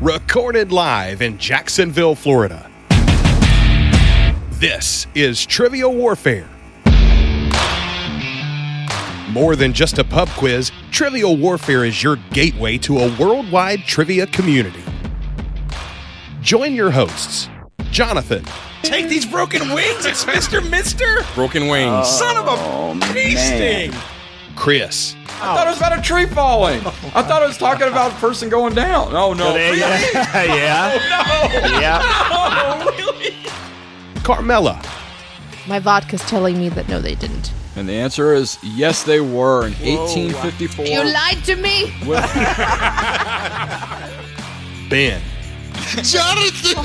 recorded live in Jacksonville, Florida. This is Trivial Warfare. More than just a pub quiz, Trivial Warfare is your gateway to a worldwide trivia community. Join your hosts, Jonathan. Take these broken wings, it's Mister! Broken wings. Son of a bee sting! Chris. I thought it was about a tree falling. I thought it was talking about a person going down. Oh, no. Really? Yeah. Oh, really? Carmela. My vodka's telling me that no, they didn't. And the answer is yes, they were in 1854. You lied to me! Ben. Jonathan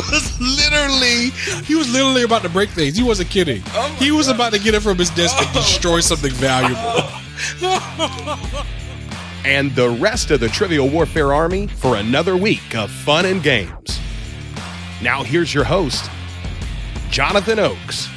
was literally about to break things. He wasn't kidding. He was about to get it from his desk and destroy something valuable. And the rest of the Trivial Warfare Army for another week of fun and games. Now here's your host, Jonathan Oakes.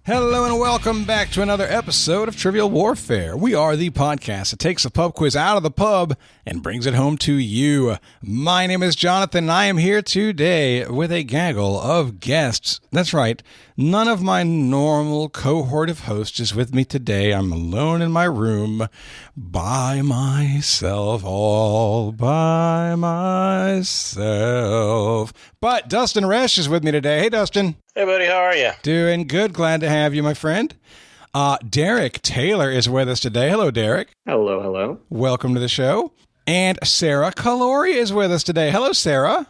Hello and welcome back to another episode of Trivial Warfare. We are the podcast that takes a pub quiz out of the pub and brings it home to you. My name is Jonathan and I am here today with a gaggle of guests. That's right, none of my normal cohort of hosts is with me today. I'm alone in my room by myself, all by myself. But Dustin Resch is with me today. Hey, Dustin. Hey, buddy. How are you? Doing good. Glad to have you, my friend. Derek Taylor is with us today. Hello, Derek. Hello, hello. Welcome to the show. And Sara Callori is with us today. Hello, Sara.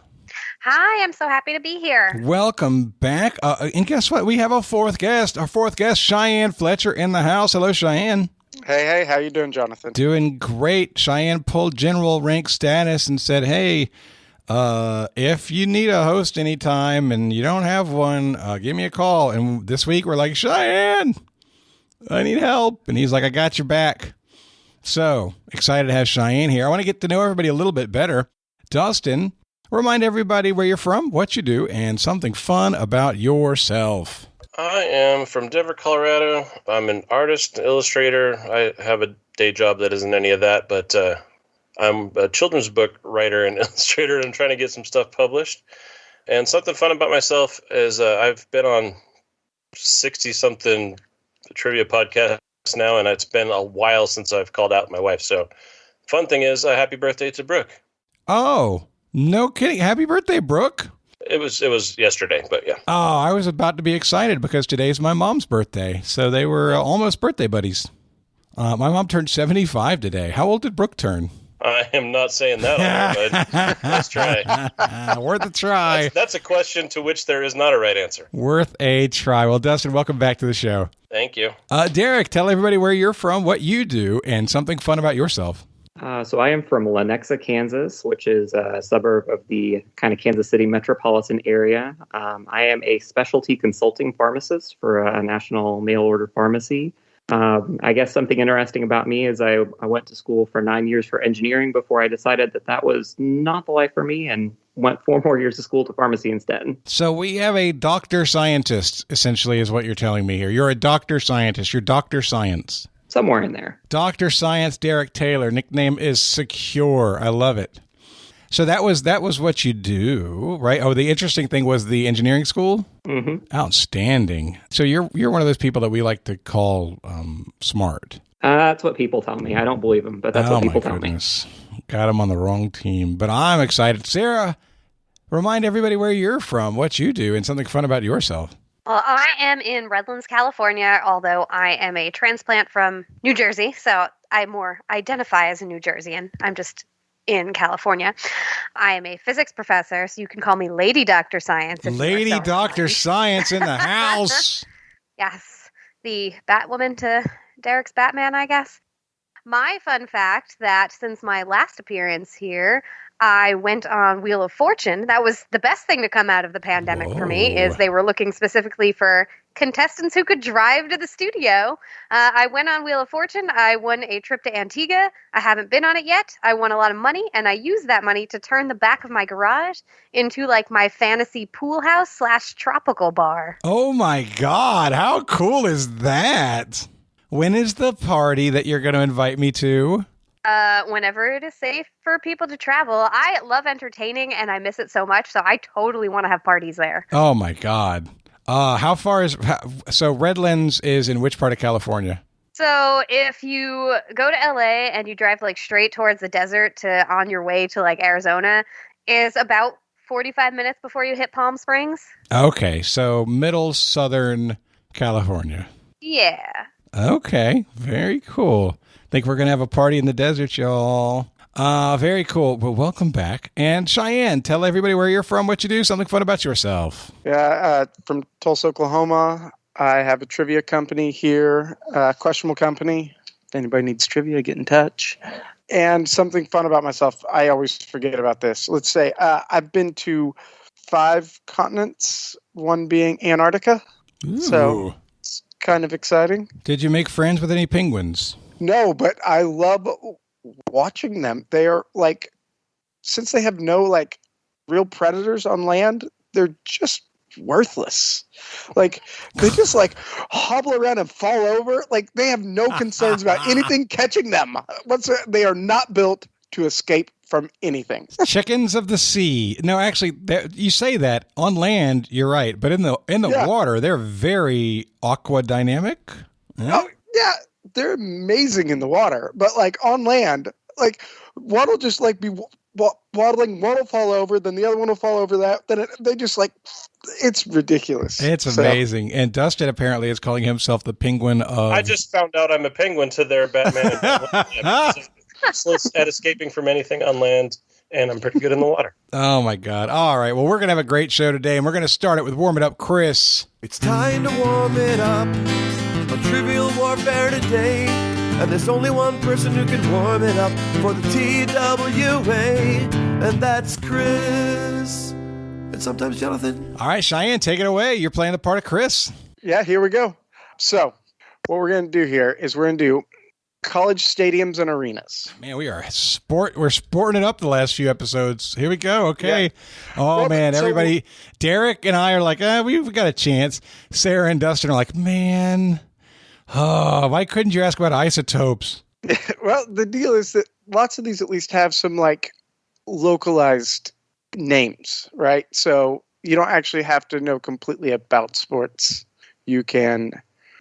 Hi, I'm so happy to be here. Welcome back. And guess what? We have a fourth guest. Our fourth guest, Cheyenne Fletcher, in the house. Hello, Cheyenne. Hey, how you doing, Jonathan? Doing great. Cheyenne pulled general rank status and said, hey, if you need a host anytime and you don't have one, give me a call. And this week we're like, Cheyenne, I need help. And he's like, I got your back. So excited to have Cheyenne here. I want to get to know everybody a little bit better. Dustin, remind everybody where you're from, what you do, and something fun about yourself. I am from Denver, Colorado. I'm an artist, illustrator. I have a day job that isn't any of that, but I'm a children's book writer and illustrator, and I'm trying to get some stuff published. And something fun about myself is I've been on 60-something trivia podcasts now, and it's been a while since I've called out my wife. So fun thing is, happy birthday to Brooke. Oh, no kidding. Happy birthday, Brooke. It was yesterday, but yeah. Oh, I was about to be excited because today's my mom's birthday. So they were almost birthday buddies. My mom turned 75 today. How old did Brooke turn? I am not saying that on there, but let's try. Worth a try. That's a question to which there is not a right answer. Worth a try. Well, Dustin, welcome back to the show. Thank you. Derek, tell everybody where you're from, what you do, and something fun about yourself. So I am from Lenexa, Kansas, which is a suburb of the kind of Kansas City metropolitan area. I am a specialty consulting pharmacist for a national mail-order pharmacy. I guess something interesting about me is I went to school for 9 years for engineering before I decided that was not the life for me and went 4 more years to school to pharmacy instead. So we have a doctor scientist, essentially, is what you're telling me here. You're a doctor scientist. You're Dr. Science. Somewhere in there. Dr. Science Derek Taylor. Nickname is Secure. I love it. So that was what you do, right? Oh, the interesting thing was the engineering school? Mm-hmm. Outstanding. So you're one of those people that we like to call smart. That's what people tell me. I don't believe them, but that's what people tell me. Got him on the wrong team. But I'm excited. Sara, remind everybody where you're from, what you do, and something fun about yourself. Well, I am in Redlands, California, although I am a transplant from New Jersey, so I more identify as a New Jerseyan. I'm just in California. I am a physics professor, so you can call me Lady Dr. Science. Lady Dr. Science in the house. Yes, the Batwoman to Derek's Batman, I guess. My fun fact that since my last appearance here, I went on Wheel of Fortune. That was the best thing to come out of the pandemic for me, is they were looking specifically for contestants who could drive to the studio. I went on Wheel of Fortune. I won a trip to Antigua. I haven't been on it yet. I won a lot of money, and I used that money to turn the back of my garage into like my fantasy pool house / tropical bar. Oh my God. How cool is that? When is the party that you're going to invite me to? Whenever it is safe for people to travel. I love entertaining and I miss it so much, so I totally want to have parties there. Oh my God. How far is, so Redlands is in which part of California? So if you go to LA and you drive like straight towards the desert to on your way to like Arizona, is about 45 minutes before you hit Palm Springs. Okay, so middle southern California. Yeah. Okay, very cool. Think we're going to have a party in the desert, y'all. Very cool. Well, welcome back. And Cheyenne, tell everybody where you're from, what you do, something fun about yourself. Yeah, from Tulsa, Oklahoma. I have a trivia company here, questionable company. If anybody needs trivia, get in touch. And something fun about myself, I always forget about this. Let's say I've been to 5 continents, one being Antarctica. Ooh. So it's kind of exciting. Did you make friends with any penguins? No, but I love watching them. They are like, since they have no like real predators on land, they're just worthless. Like they just like hobble around and fall over. Like they have no concerns about anything catching them. They are not built to escape from anything. Chickens of the sea. No, actually, you say that on land, you're right, but in the water, they're very aquadynamic. Yeah. Oh yeah, they're amazing in the water, but like on land, like one will just like be waddling, one will fall over, then the other one will fall over that. Then they just like, it's ridiculous. It's amazing. And Dustin apparently is calling himself the penguin of... I just found out I'm a penguin to their Batman and Batman. At escaping from anything on land, and I'm pretty good in the water. Oh my God. All right. Well, we're going to have a great show today, and we're going to start it with Warm It Up, Chris. It's time to warm it up on Trivial Warfare today. And there's only one person who can warm it up for the TWA, and that's Chris. And sometimes Jonathan. All right, Cheyenne, take it away. You're playing the part of Chris. Yeah, here we go. So what we're going to do here is we're going to do college stadiums and arenas. Man, we're sporting it up the last few episodes. Here we go. Okay. Yeah. Oh, well, man, everybody. Derek and I are like, we've got a chance. Sarah and Dustin are like, man... Oh, why couldn't you ask about isotopes? Well, the deal is that lots of these at least have some like localized names, right? So you don't actually have to know completely about sports. You can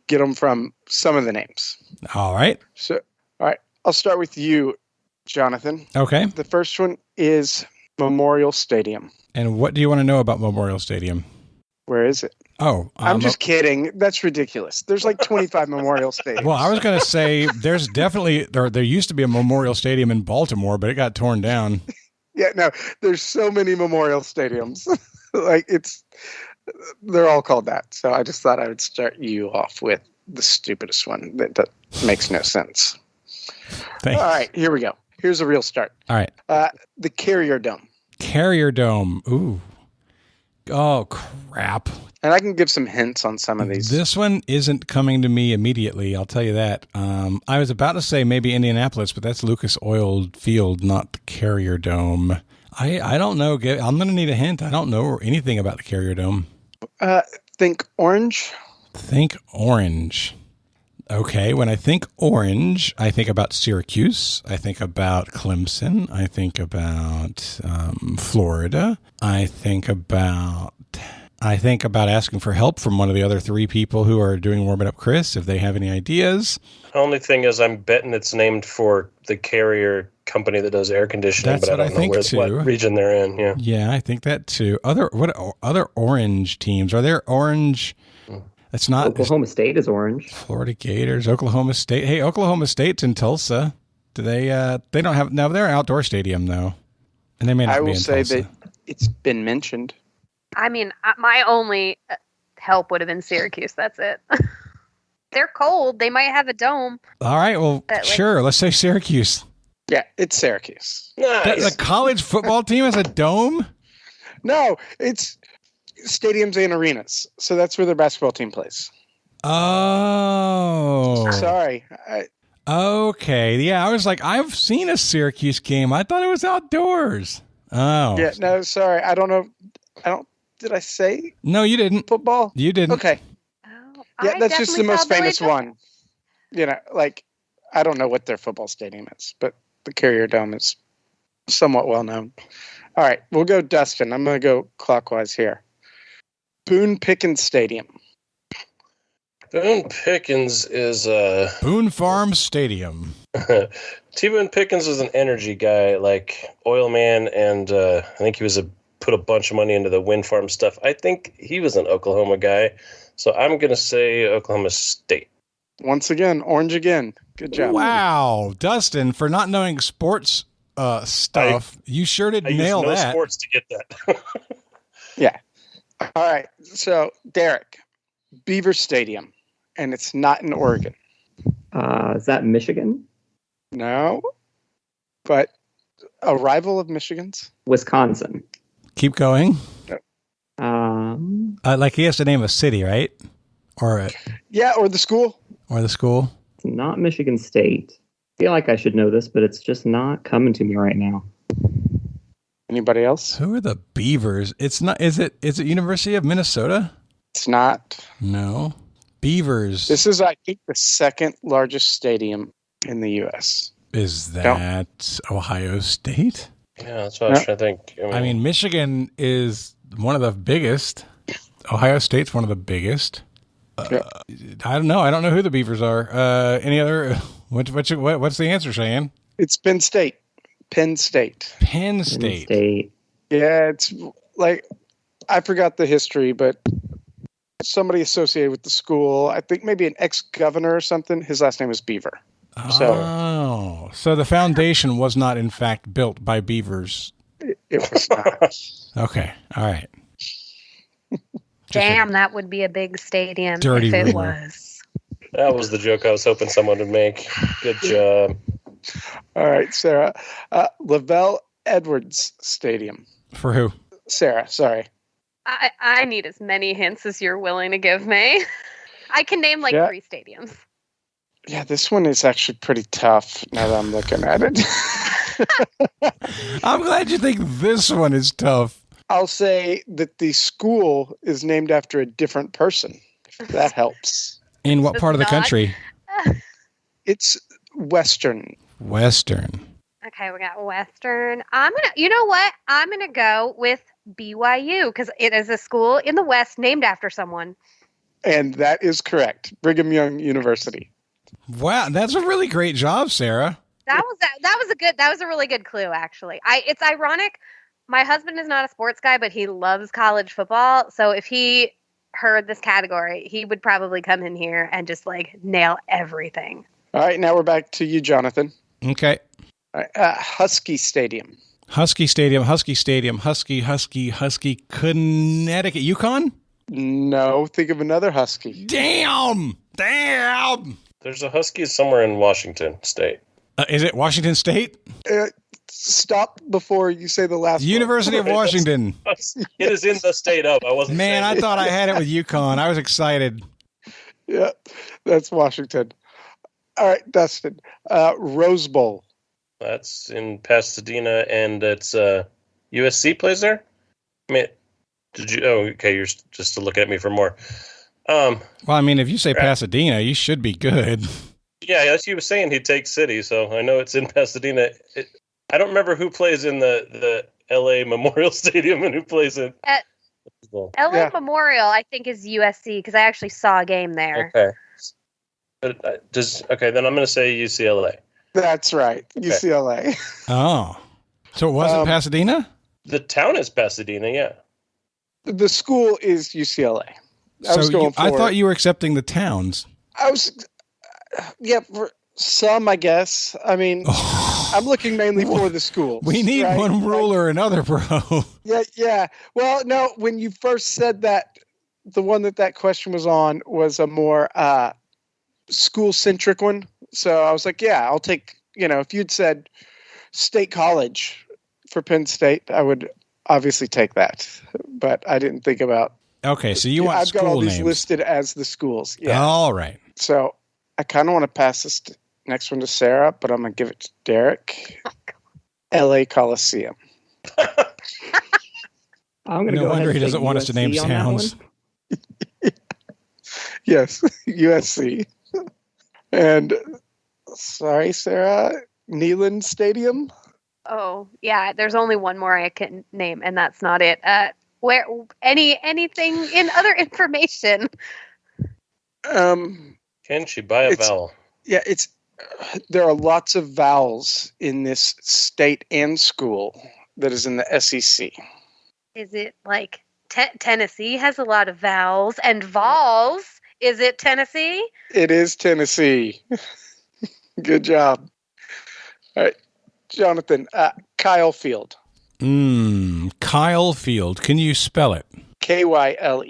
get them from some of the names. All right. So, all right. I'll start with you, Jonathan. Okay. The first one is Memorial Stadium. And what do you want to know about Memorial Stadium? Where is it? Oh, I'm just kidding. That's ridiculous. There's like 25 Memorial Stadiums. Well, I was going to say there's definitely there used to be a Memorial Stadium in Baltimore, but it got torn down. Yeah, no, there's so many Memorial Stadiums. Like they're all called that. So I just thought I would start you off with the stupidest one that makes no sense. Thanks. All right, here we go. Here's a real start. All right. The Carrier Dome. Carrier Dome. Ooh. Oh, crap. And I can give some hints on some of these. This one isn't coming to me immediately, I'll tell you that. I was about to say maybe Indianapolis, but that's Lucas Oil Field, not the Carrier Dome. I don't know. I'm going to need a hint. I don't know anything about the Carrier Dome. Think orange. Think orange. Okay, when I think orange, I think about Syracuse. I think about Clemson. I think about Florida. I think about asking for help from one of the other 3 people who are doing Warm It Up Chris, if they have any ideas. The only thing is I'm betting it's named for the Carrier company that does air conditioning, That's but I don't know what region they're in. Yeah. Yeah, I think that too. Other orange teams? Are there orange... It's not Oklahoma State is orange. Florida Gators, Oklahoma State. Hey, Oklahoma State's in Tulsa. Do they don't have... No, they're an outdoor stadium, though. And they may not be in Tulsa. I will say that it's been mentioned. I mean, my only help would have been Syracuse. That's it. They're cold. They might have a dome. All right. Well, sure. Let's say Syracuse. Yeah, it's Syracuse. Nice. The college football team has a dome? No, it's stadiums and arenas. So that's where their basketball team plays. Oh. Sorry. Okay. Yeah, I was like, I've seen a Syracuse game. I thought it was outdoors. Oh. Yeah, no, sorry. I don't know. Did I say? No, you didn't. Football? You didn't. Okay. Oh, Yeah, that's just the most famous one. like I don't know what their football stadium is, but the Carrier Dome is somewhat well known. All right, we'll go Dustin. I'm going to go clockwise here. Boone Pickens Stadium. Boone Pickens is Boone Farm Stadium. T. Boone Pickens was an energy guy, like oil man, and I think he was put a bunch of money into the wind farm stuff. I think he was an Oklahoma guy, so I'm going to say Oklahoma State. Once again, orange again. Good job. Wow, Dustin, for not knowing sports stuff, you sure did nail that. I used that. sports to get that. Yeah. All right. So, Derek, Beaver Stadium, and it's not in Oregon. Is that Michigan? No, but a rival of Michigan's. Wisconsin. Keep going. Um, Like he has to name a city, right? Or or the school. Or the school. It's not Michigan State. I feel like I should know this, but it's just not coming to me right now. Anybody else? Who are the Beavers? It's not. Is it University of Minnesota? It's not. No. Beavers. This is, I think, the second largest stadium in the U.S. Is that Ohio State? Yeah, that's what I was trying to think. I mean, Michigan is one of the biggest. Ohio State's one of the biggest. I don't know. I don't know who the Beavers are. Any other? What's the answer, Cheyenne? It's Penn State. Penn State. Penn State. Yeah, it's like I forgot the history, but somebody associated with the school. I think maybe an ex-governor or something. His last name was Beaver. So the foundation was not, in fact, built by beavers. It was not. Okay. All right. Damn, that would be a big stadium Dirty if it rumor. was. That was the joke I was hoping someone would make. Good job. All right, Sarah. Lavelle Edwards Stadium. For who? Sarah, sorry. I need as many hints as you're willing to give me. I can name 3 stadiums. Yeah, this one is actually pretty tough now that I'm looking at it. I'm glad you think this one is tough. I'll say that the school is named after a different person, if that helps. In what part of the country? It's Western. Western. Okay, we got Western. You know what? I'm gonna go with BYU because it is a school in the West named after someone. And that is correct. Brigham Young University. Wow, that's a really great job, Sarah. That was a really good clue, actually. It's ironic. My husband is not a sports guy, but he loves college football. So if he heard this category, he would probably come in here and just nail everything. All right, now we're back to you, Jonathan. Okay. Husky Stadium. Husky, Connecticut. Yukon? No, think of another Husky. Damn! There's a Husky somewhere in Washington State. Is it Washington State? Stop before you say the last University of Washington. It is in the state of. I wasn't. Man, I thought I had it with Yukon. I was excited. Yeah, that's Washington. All right, Dustin. Rose Bowl. That's in Pasadena, and it's USC plays there. I mean, did you? Oh, okay. You're just looking at me for more. Well, I mean, if you say Pasadena, you should be good. Yeah, as you were saying, he'd take city, so I know it's in Pasadena. I don't remember who plays in the L.A. Memorial Stadium and who plays in L.A. Memorial. I think is USC because I actually saw a game there. Okay, but then I'm going to say UCLA. That's right, okay. UCLA. Oh, so it wasn't Pasadena? The town is Pasadena, yeah. The school is UCLA. I thought you were accepting the towns. I was, for some, I guess. I mean, I'm looking mainly for the schools. We need one rule or another, bro. Yeah. Well, no, when you first said that, the one that question was on was a more school-centric one. So I was like, yeah, I'll take, if you'd said State College for Penn State, I would obviously take that. But I didn't think about. Okay, so you want I've school got all names. these listed as the schools. Yeah. All right. So I kind of want to pass this next one to Sarah, but I'm going to give it to Derek. LA Coliseum. I'm going to No wonder he doesn't want us to name towns. Yes, USC. And sorry, Sarah, Neyland Stadium. Oh, yeah, there's only one more I can name, and that's not it. Where anything in other information? Can she buy a vowel? Yeah, there are lots of vowels in this state and school that is in the SEC. Is it like Tennessee has a lot of vowels and vowels? Is it Tennessee? It is Tennessee. Good job. All right, Jonathan, Kyle Field. Kyle Field. Can you spell it? Kyle.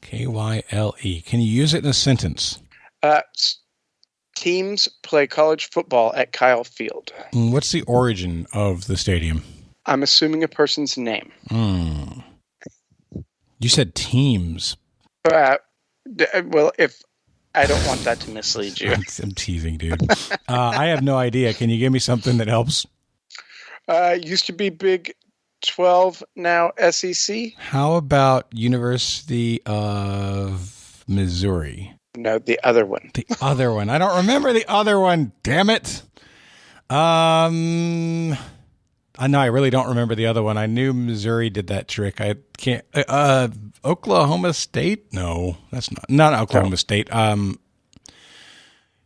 Kyle. Can you use it in a sentence? Teams play college football at Kyle Field. What's the origin of the stadium? I'm assuming a person's name. You said teams. Well, if I don't want that to mislead you. I'm teasing, dude. I have no idea. Can you give me something that helps? Used to be Big 12, now SEC. How about University of Missouri? No, the other one. The other one. I don't remember the other one. Damn it. I know I really don't remember the other one. I knew Missouri did that trick. I can't. Oklahoma State? No, that's not Oklahoma State.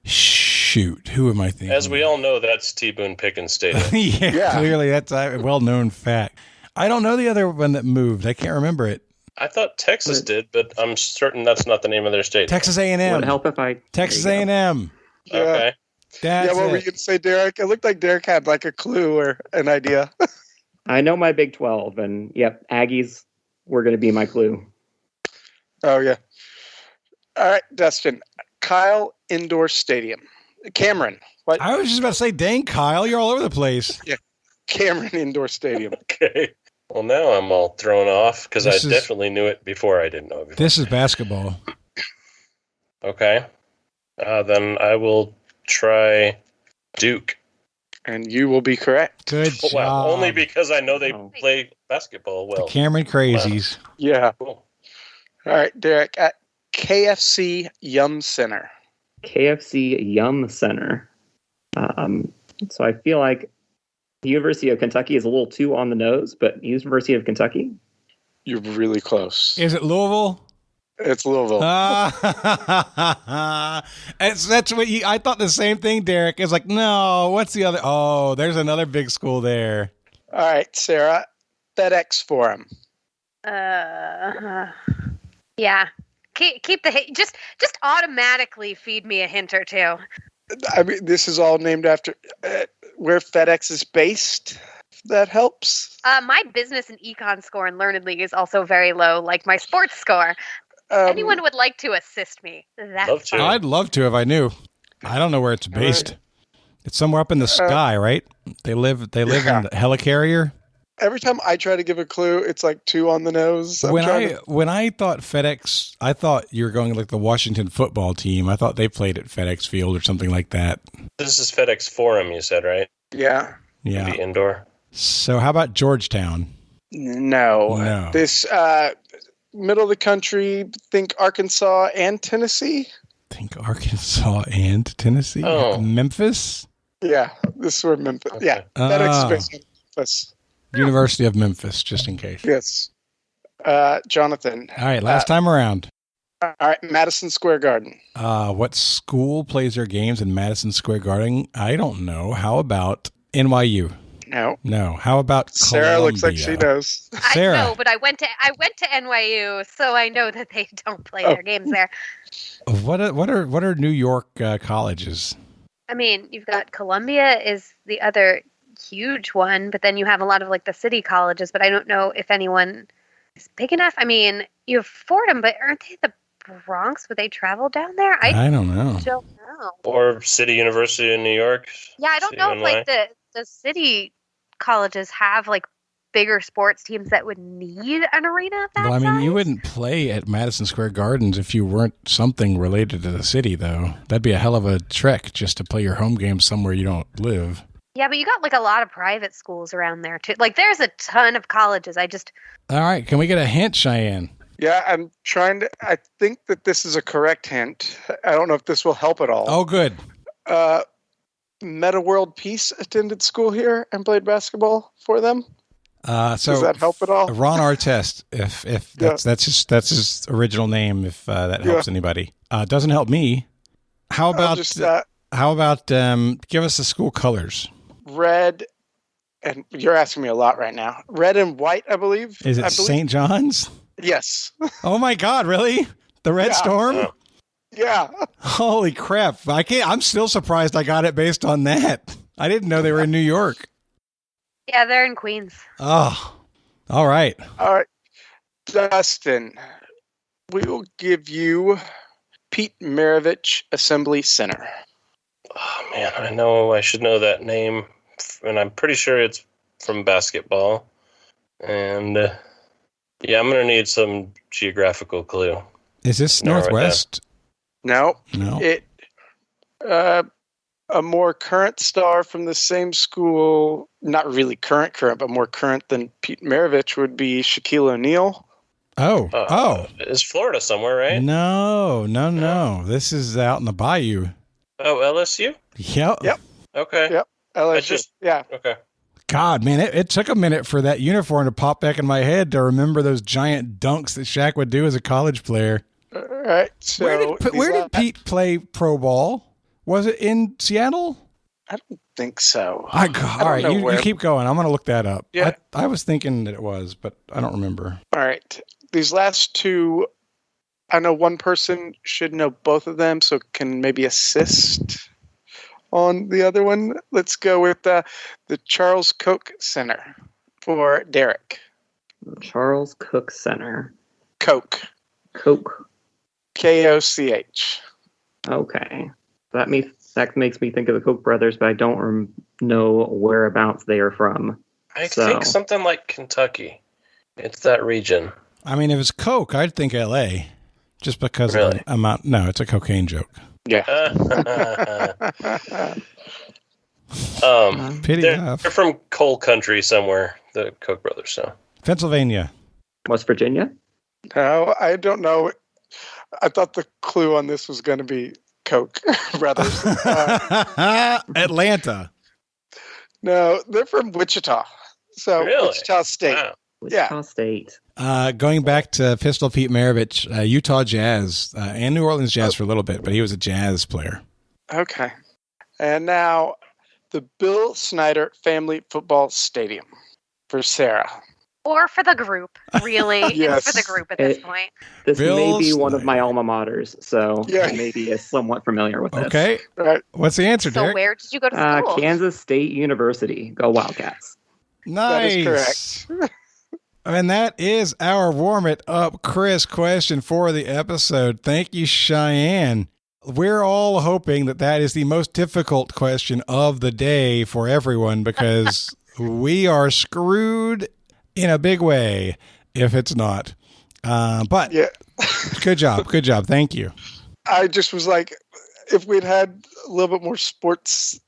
Shoot, who am I thinking? As we all know, that's T. Boone Pickens Stadium. yeah, clearly that's a well-known fact. I don't know the other one that moved. I can't remember it. I thought Texas did, but I'm certain that's not the name of their state. Texas A&M. Would help if I. Texas A&M. Yeah. Okay. That's what were you going to say, Derek? It looked like Derek had like a clue or an idea. I know my Big 12, and yep, Aggies were going to be my clue. Oh, yeah. All right, Dustin. Kyle Indoor Stadium. Cameron. What? I was just about to say, dang, Kyle, you're all over the place. Yeah, Cameron Indoor Stadium. Okay. Well, now I'm all thrown off because I definitely knew it before I didn't know it before. This is basketball. Okay. Then I will try Duke. And you will be correct. Good job. Well, only because I know they play basketball well. The Cameron Crazies. Yeah. Cool. All right, Derek. At KFC Yum Center. KFC Yum Center. So I feel like the University of Kentucky is a little too on the nose, but University of Kentucky? You're really close. Is it Louisville? It's Louisville. That's what I thought the same thing, Derek. It's like, no, what's the other? Oh, there's another big school there. All right, Sarah. FedEx Forum. Yeah. Keep the hint. Just automatically feed me a hint or two. I mean, this is all named after where FedEx is based. If that helps. My business and econ score in Learned League is also very low, like my sports score. Anyone would like to assist me? That's fine. I'd love to if I knew. I don't know where it's based. Right. It's somewhere up in the sky, right? They live in the helicarrier. Every time I try to give a clue, it's like too on the nose. When I thought FedEx, I thought you were going like the Washington football team. I thought they played at FedEx Field or something like that. This is FedEx Forum, you said, right? Yeah. Yeah. Maybe indoor. So how about Georgetown? No. This middle of the country, think Arkansas and Tennessee. Oh. Memphis? Yeah, this is where Memphis. Yeah, FedEx is based in Memphis. University of Memphis, just in case. Yes. Jonathan. All right, last time around. All right, Madison Square Garden. What school plays their games in Madison Square Garden? I don't know. How about NYU? No. How about Sarah? Columbia? Looks like she knows. Sarah. I know, but I went to NYU, so I know that they don't play their games there. What are New York colleges? I mean, you've got Columbia is the other huge one, but then you have a lot of like the city colleges, but I don't know if anyone is big enough. I mean, you have Fordham, but aren't they the Bronx? Would they travel down there? I don't know. Don't know. Or City University in New York. Yeah, I don't know if like the city colleges have like bigger sports teams that would need an arena of that size. You wouldn't play at Madison Square Gardens if you weren't something related to the city, though. That'd be a hell of a trek just to play your home games somewhere you don't live. Yeah, but you got like a lot of private schools around there too. Like there's a ton of colleges. All right, can we get a hint, Cheyenne? Yeah, I'm trying to. I think that this is a correct hint. I don't know if this will help at all. Oh, good. Meta World Peace attended school here and played basketball for them. So does that help at all? Ron Artest, if that's his original name, if that helps anybody. Doesn't help me. How about give us the school colors? Red, and you're asking me a lot right now. Red and white, I believe. Is it St. John's? Yes. Oh my God! Really? The Red Storm? Yeah. Holy crap! I'm still surprised I got it based on that. I didn't know they were in New York. Yeah, they're in Queens. Oh, all right. All right, Dustin. We will give you Pete Maravich Assembly Center. Oh man, I know I should know that name, and I'm pretty sure it's from basketball. And yeah, I'm gonna need some geographical clue. Is this Northwest? No. No. A more current star from the same school, not really current, but more current than Pete Maravich would be Shaquille O'Neal. Oh. Is Florida somewhere, right? No. This is out in the bayou. Oh, LSU? Yep. Okay. Yep. LSU. Okay. God, man, it took a minute for that uniform to pop back in my head to remember those giant dunks that Shaq would do as a college player. All right. So where did Pete play pro ball? Was it in Seattle? I don't think so. All right, you keep going. I'm going to look that up. Yeah. I was thinking that it was, but I don't remember. All right. These last two, I know one person should know both of them, so can maybe assist on the other one. Let's go with the Charles Koch Center for Derek. The Charles Koch Center. Koch. Koch. Okay. That makes me think of the Koch brothers, but I don't know whereabouts they are from. I think something like Kentucky. It's that region. I mean, if it's Coke, I'd think L.A. Just because of the amount. No, it's a cocaine joke. Yeah. They're from coal country somewhere, the Koch brothers. So Pennsylvania. West Virginia? No, I don't know. I thought the clue on this was going to be Koch brothers. Atlanta. No, they're from Wichita. So really? Wichita State. Wow. Wichita State. Going back to Pistol Pete Maravich, Utah Jazz and New Orleans Jazz for a little bit, but he was a jazz player. Okay. And now the Bill Snyder Family Football Stadium for Sarah. Or for the group, really. Yes. For the group at this point. This Bill may be one of Snyder. my alma maters, so Yeah. I may be somewhat familiar with this. Okay. Right. What's the answer, So Derek? where did you go to school? Kansas State University. Go Wildcats. Nice. That is correct. And that is our warm it up Chris question for the episode. Thank you, Cheyenne. We're all hoping that is the most difficult question of the day for everyone because we are screwed in a big way if it's not. But Yeah. good job. Good job. Thank you. I just was like, if we'd had a little bit more sports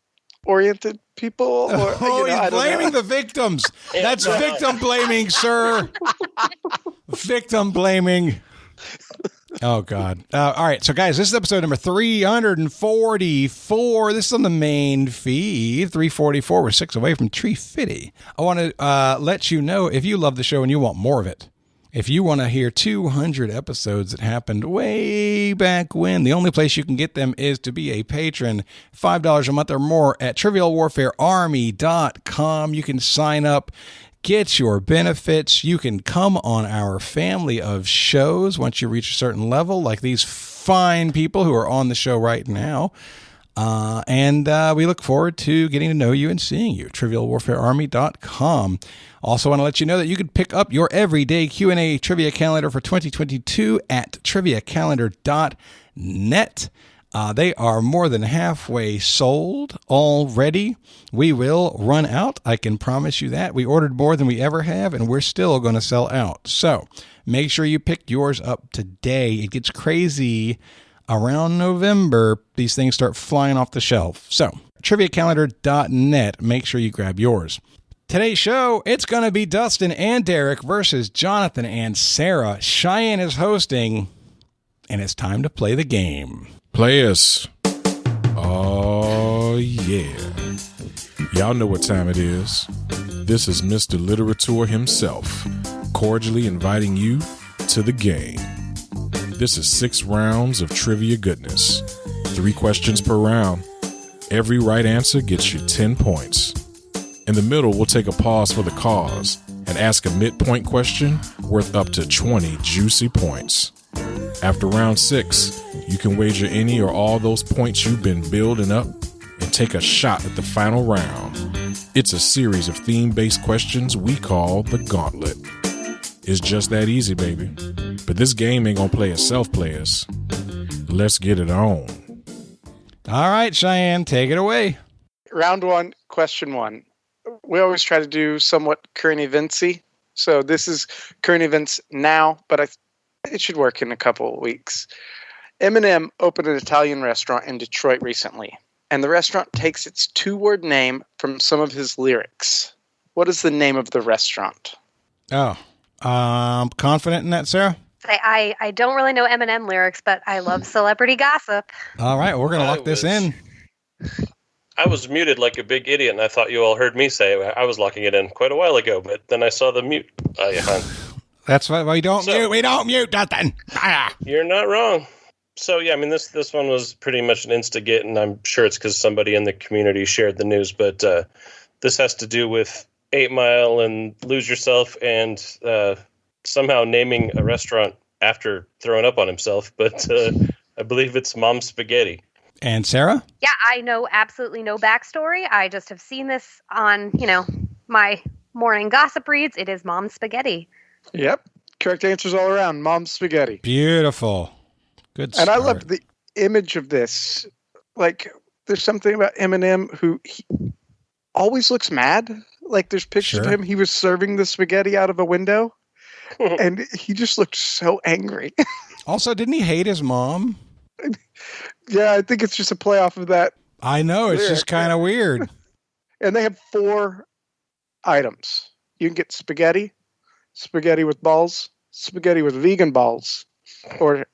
oriented people, or He's I don't blaming know. the victims. That's victim blaming, sir. Victim blaming. Oh, God. All right. So, guys, this is episode number 344. This is on the main feed. 344. We're 6 away from 350. I want to let you know if you love the show and you want more of it. If you want to hear 200 episodes that happened way back when, the only place you can get them is to be a patron. $5 a month or more at trivialwarfarearmy.com. You can sign up, get your benefits. You can come on our family of shows once you reach a certain level, like these fine people who are on the show right now. And we look forward to getting to know you and seeing you. TrivialWarfareArmy.com. Also want to let you know that you can pick up your everyday Q&A trivia calendar for 2022 at triviacalendar.net. They are more than halfway sold already. We will run out. I can promise you that. We ordered more than we ever have, and we're still going to sell out. So make sure you pick yours up today. It gets crazy around November. These things start flying off the shelf. So triviacalendar.net. Make sure you grab yours. Today's show, it's going to be Dustin and Derek versus Jonathan and Sara. Cheyenne is hosting, and it's time to play the game. Play us. Oh. yeah. Y'all know what time it is. This is Mr. Literature himself, cordially inviting you to the game. This is 6 rounds of trivia goodness. 3 questions per round. Every right answer gets you 10 points. In the middle, we'll take a pause for the cause and ask a midpoint question worth up to 20 juicy points. After round 6, you can wager any or all those points you've been building up and take a shot at the final round. It's a series of theme-based questions we call the Gauntlet. It's just that easy, baby. But this game ain't gonna play itself, players. Let's get it on. All right, Cheyenne, take it away. Round 1, question 1. We always try to do somewhat current eventsy. So this is current events now, but it should work in a couple of weeks. Eminem opened an Italian restaurant in Detroit recently, and the restaurant takes its 2-word name from some of his lyrics. What is the name of the restaurant? Oh, confident in that, Sarah? I don't really know Eminem lyrics, but I love celebrity gossip. All right, we're going to lock this in. I was muted like a big idiot, and I thought you all heard me say I was locking it in quite a while ago, but then I saw the mute icon. That's why we don't mute. We don't mute nothing. You're not wrong. So, yeah, I mean, this one was pretty much an insta-get, and I'm sure it's because somebody in the community shared the news, but this has to do with 8 Mile and Lose Yourself and somehow naming a restaurant after throwing up on himself, but I believe it's Mom's Spaghetti. And Sarah? Yeah, I know absolutely no backstory. I just have seen this on, my morning gossip reads. It is Mom's Spaghetti. Yep. Correct answers all around. Mom's Spaghetti. Beautiful. Good start. And I love the image of this. Like, there's something about Eminem who he always looks mad. Like, there's pictures of him. He was serving the spaghetti out of a window, and he just looked so angry. Also, didn't he hate his mom? Yeah, I think it's just a play off of that. I know. It's just kind of weird. And they have 4 items. You can get spaghetti, spaghetti with balls, spaghetti with vegan balls, or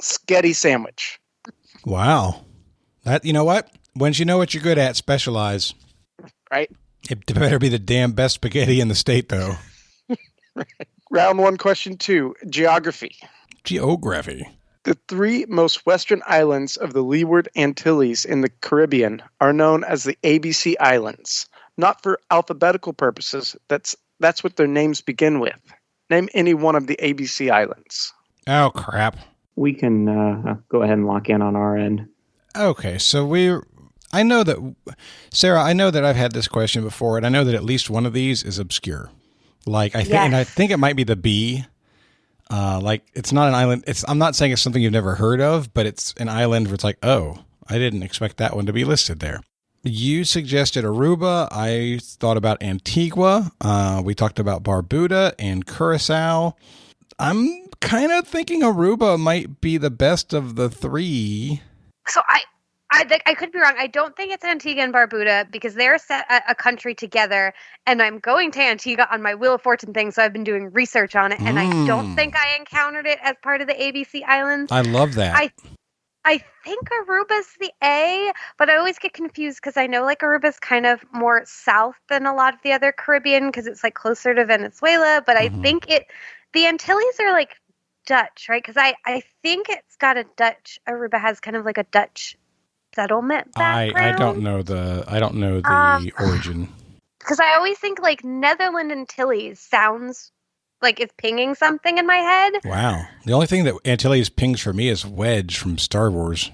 sketty sandwich. Wow. That, you know what? Once you know what you're good at, specialize. Right. It better be the damn best spaghetti in the state, though. Right. Round 1, question 2, geography. Geography. The 3 most western islands of the Leeward Antilles in the Caribbean are known as the ABC Islands. Not for alphabetical purposes. That's what their names begin with. Name any one of the ABC Islands. Oh, crap. We can go ahead and lock in on our end. Okay, so I know that, Sarah, I know that I've had this question before, and I know that at least one of these is obscure. Like, and I think it might be the B. Like, it's not an island. I'm not saying it's something you've never heard of, but it's an island where it's like, oh, I didn't expect that one to be listed there. You suggested Aruba. I thought about Antigua. We talked about Barbuda and Curacao. I'm kind of thinking Aruba might be the best of the 3. So I could be wrong. I don't think it's Antigua and Barbuda because they're a country together, and I'm going to Antigua on my Wheel of Fortune thing, so I've been doing research on it, and I don't think I encountered it as part of the ABC Islands. I love that. I think Aruba's the A, but I always get confused because I know like Aruba's kind of more south than a lot of the other Caribbean because it's like closer to Venezuela, but I think the Antilles are like Dutch, right? Because I think it's got a Dutch, Aruba has kind of like a Dutch settlement background. I don't know the origin. Because I always think like Netherland Antilles sounds like it's pinging something in my head. Wow. The only thing that Antilles pings for me is Wedge from Star Wars.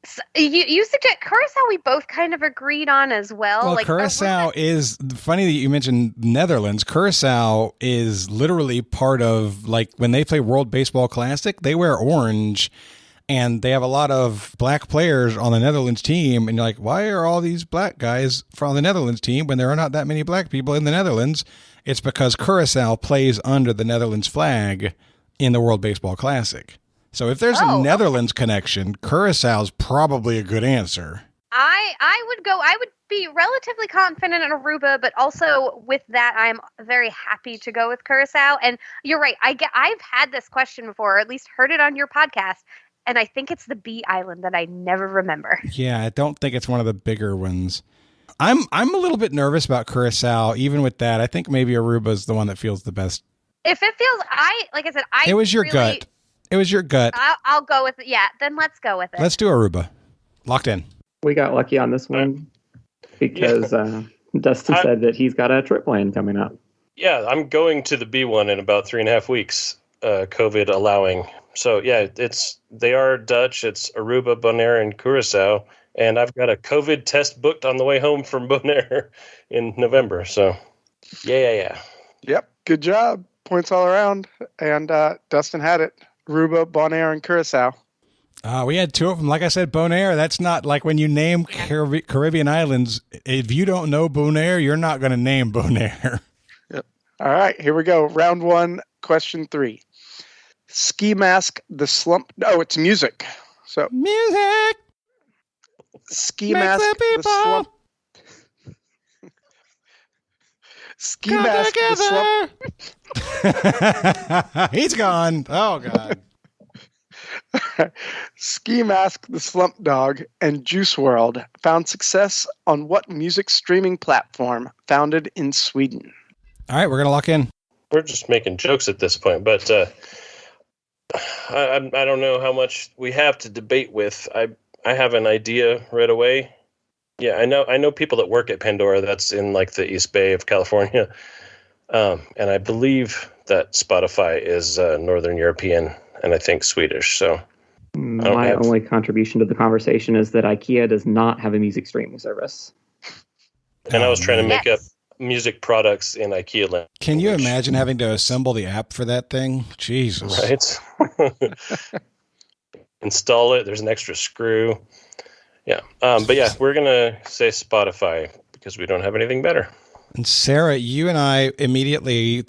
So you suggest Curacao we both kind of agreed on as well. Well, like, Curacao is funny that you mentioned Netherlands. Curacao is literally part of, like, when they play World Baseball Classic, they wear orange. And they have a lot of black players on the Netherlands team. And you're like, why are all these black guys from the Netherlands team when there are not that many black people in the Netherlands? It's because Curacao plays under the Netherlands flag in the World Baseball Classic. So if there's a Netherlands connection, Curaçao's probably a good answer. I would be relatively confident in Aruba, but also with that, I'm very happy to go with Curacao. And you're right. I've had this question before, or at least heard it on your podcast. and I think it's the bee island that I never remember. Yeah, I don't think it's one of the bigger ones. I'm a little bit nervous about Curacao. Even with that, I think maybe Aruba's the one that feels the best. If it feels, like I said, It was your gut. It was your gut. I'll go with it. Yeah, then let's go with it. Let's do Aruba. Locked in. We got lucky on this one because Dustin said that he's got a trip plan coming up. Yeah, I'm going to the B one in about 3.5 weeks, COVID allowing. So yeah, they are Dutch. It's Aruba, Bonaire, and Curacao, and I've got a COVID test booked on the way home from Bonaire in November. So, yeah. Yep, good job. Points all around, and Dustin had it. Aruba, Bonaire, and Curacao. We had two of them. Like I said, Bonaire, that's not like when you name Caribbean islands. If you don't know Bonaire, you're not going to name Bonaire. Yep. All right, here we go. Round 1, question 3. Ski mask the slump. No, it's music. So music. Ski mask the slump. Ski mask the slump. He's gone. Oh God. Ski Mask, the Slump Dog, and Juice WRLD found success on what music streaming platform founded in Sweden? All right, we're going to lock in. We're just making jokes at this point, but I don't know how much we have to debate with. I have an idea right away. Yeah, I know people that work at Pandora. That's in like the East Bay of California, and I believe that Spotify is Northern European and I think Swedish. So my only contribution to the conversation is that IKEA does not have a music streaming service. And I was trying to make up music products in IKEA land. Can you imagine having to assemble the app for that thing? Jesus. Right. Install it. There's an extra screw. Yeah. But yeah, we're going to say Spotify because we don't have anything better. And Sarah, you and I immediately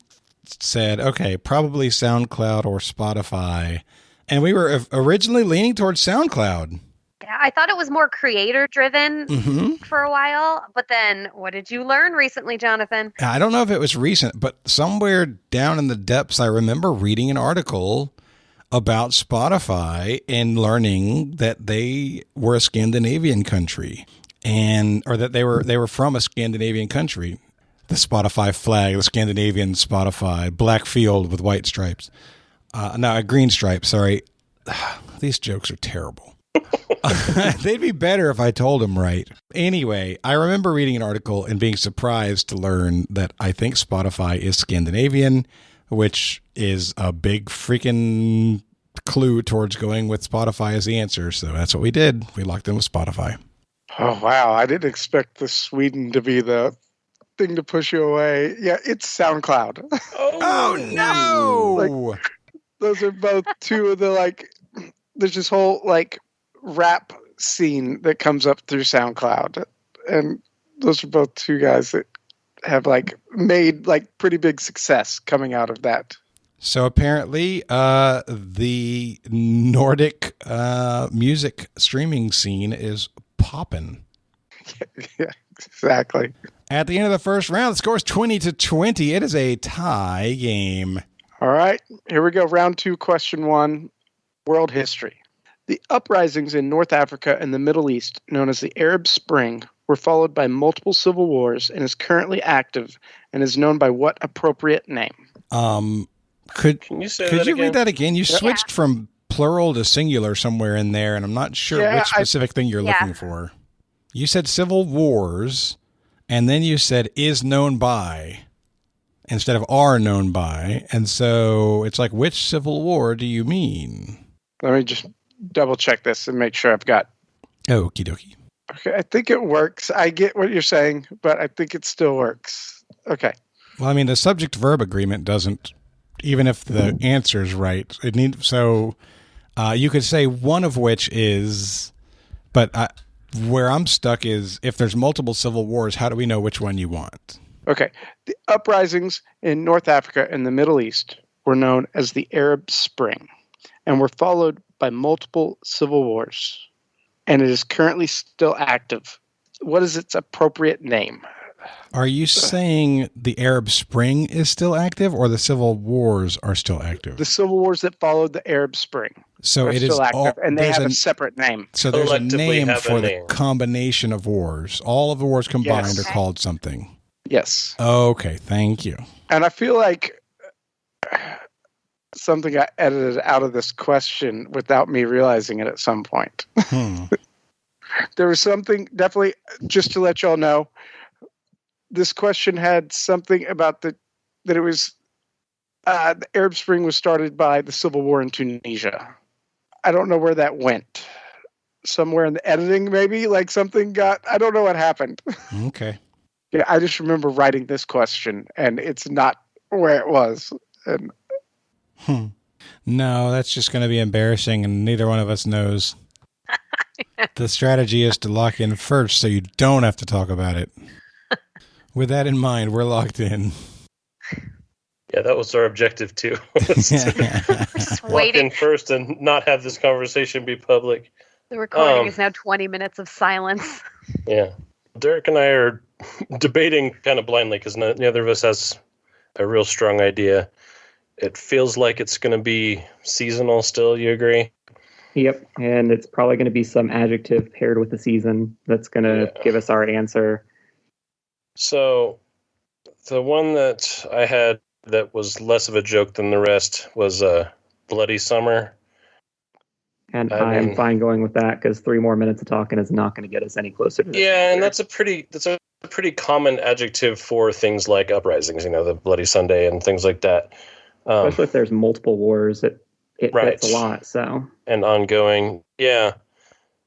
said, okay, probably SoundCloud or Spotify. And we were originally leaning towards SoundCloud. Yeah, I thought it was more creator-driven for a while. But then what did you learn recently, Jonathan? I don't know if it was recent, but somewhere down in the depths, I remember reading an article about Spotify and learning that they were a Scandinavian country or that they were from a Scandinavian country. The Spotify flag, the Scandinavian Spotify, black field with white stripes. No, green stripes, sorry. These jokes are terrible. They'd be better if I told them right. Anyway, I remember reading an article and being surprised to learn that I think Spotify is Scandinavian, which is a big freaking clue towards going with Spotify as the answer. So that's what we did. We locked in with Spotify. Oh, wow. I didn't expect the Sweden to be the thing to push you away. Yeah, it's SoundCloud. Oh no! Like, those are both two of the, like, there's this whole, like, rap scene that comes up through SoundCloud. And those are both two guys that have, like, made, like, pretty big success coming out of that. So apparently the Nordic music streaming scene is popping. Yeah, exactly. At the end of the first round, the score is 20-20. It is a tie game. All right, here we go. Round 2, question 1, world history. The uprisings in North Africa and the Middle East, known as the Arab Spring, were followed by multiple civil wars and is currently active and is known by what appropriate name? Could you read that again? You switched from plural to singular somewhere in there, and I'm not sure which specific thing you're looking for. You said civil wars, and then you said is known by instead of are known by. And so it's like, which civil war do you mean? Let me just double check this and make sure I've got. Okie dokie. Okay, I think it works. I get what you're saying, but I think it still works. Okay. Well, I mean, the subject-verb agreement doesn't, even if the answer is right, it needs. So you could say one of which is, but where I'm stuck is if there's multiple civil wars, how do we know which one you want? Okay. The uprisings in North Africa and the Middle East were known as the Arab Spring and were followed by multiple civil wars. And it is currently still active. What is its appropriate name? Are you saying the Arab Spring is still active or the civil wars are still active? The civil wars that followed the Arab Spring. So are it is still active, all, and they there's have a separate name. So there's a Collectively name have a for the name. combination of wars. All of the wars combined Yes. are called something. Yes. Okay, thank you. And I feel like something got edited out of this question without me realizing it at some point. There was something, definitely, just to let y'all know, this question had something about that it was, the Arab Spring was started by the civil war in Tunisia. I don't know where that went. Somewhere in the editing, maybe? Like something got, I don't know what happened. Okay. Yeah, I just remember writing this question, and it's not where it was. And No, that's just going to be embarrassing, and neither one of us knows. The strategy is to lock in first so you don't have to talk about it. With that in mind, we're locked in. Yeah, that was our objective too. Just Lock waiting. in first and not have this conversation be public. The recording is now 20 minutes of silence. Yeah. Derek and I are debating kind of blindly because neither of us has a real strong idea. It feels like it's going to be seasonal still. You agree? Yep, and it's probably going to be some adjective paired with the season that's going to give us our answer. So the one that I had that was less of a joke than the rest was Bloody Summer. And I I'm mean- fine going with that because 3 more minutes of talking is not going to get us any closer to this. Yeah, and that's a pretty common adjective for things like uprisings, the Bloody Sunday and things like that. Especially if there's multiple wars, it Right. fits a lot. So And ongoing. Yeah.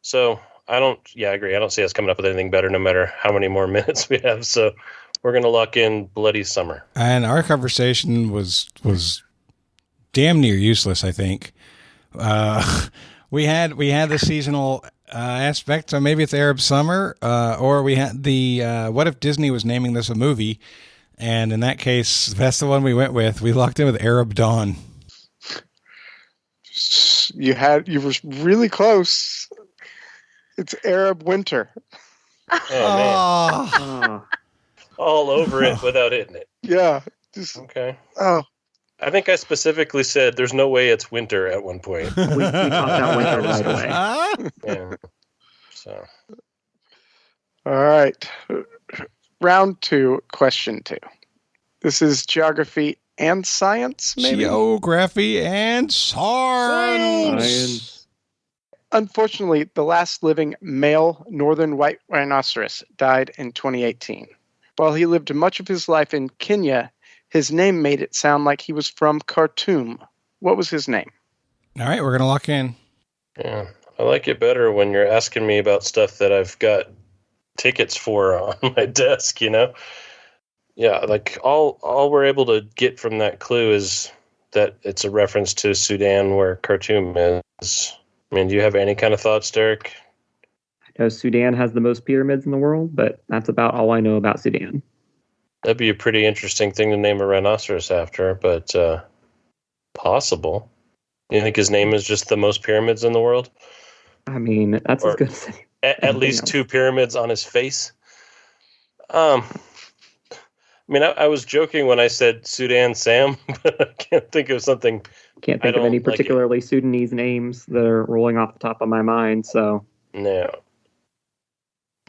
So I agree. I don't see us coming up with anything better no matter how many more minutes we have. So we're going to lock in Bloody Summer. And our conversation was damn near useless, I think. We had the seasonal aspect, so maybe it's Arab Summer, or we had the what if Disney was naming this a movie, and in that case, that's the one we went with. We locked in with Arab Dawn. you were really close. It's Arab Winter. Oh, man. All over it without hitting it. Yeah. Okay. Oh. I think I specifically said there's no way it's winter at one point. we talked out winter right away. Yeah. So. All right. Round 2, question 2. This is geography and science, maybe? Geography and science. Unfortunately, the last living male northern white rhinoceros died in 2018. While he lived much of his life in Kenya, his name made it sound like he was from Khartoum. What was his name? All right, we're going to lock in. Yeah. I like it better when you're asking me about stuff that I've got tickets for on my desk, Yeah, like all we're able to get from that clue is that it's a reference to Sudan where Khartoum is. I mean, do you have any kind of thoughts, Derek? I know Sudan has the most pyramids in the world, but that's about all I know about Sudan. That'd be a pretty interesting thing to name a rhinoceros after, but possible. You think his name is just the most pyramids in the world? I mean, that's as good as at least 2 pyramids on his face. I mean, I was joking when I said Sudan Sam, but I can't think of something. Can't think of any particularly Sudanese names that are rolling off the top of my mind. So No.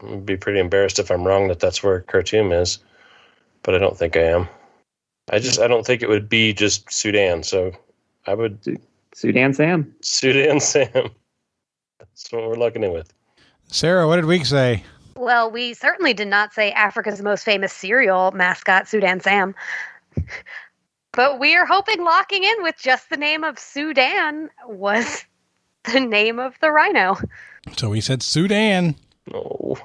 I'd be pretty embarrassed if I'm wrong that that's where Khartoum is, but I don't think I am. I don't think it would be just Sudan, so I would... Sudan Sam. Sudan Sam. That's what we're looking in with. Sarah, what did we say? Well, we certainly did not say Africa's most famous cereal mascot, Sudan Sam. But we are hoping locking in with just the name of Sudan was the name of the rhino. So we said Sudan. Oh.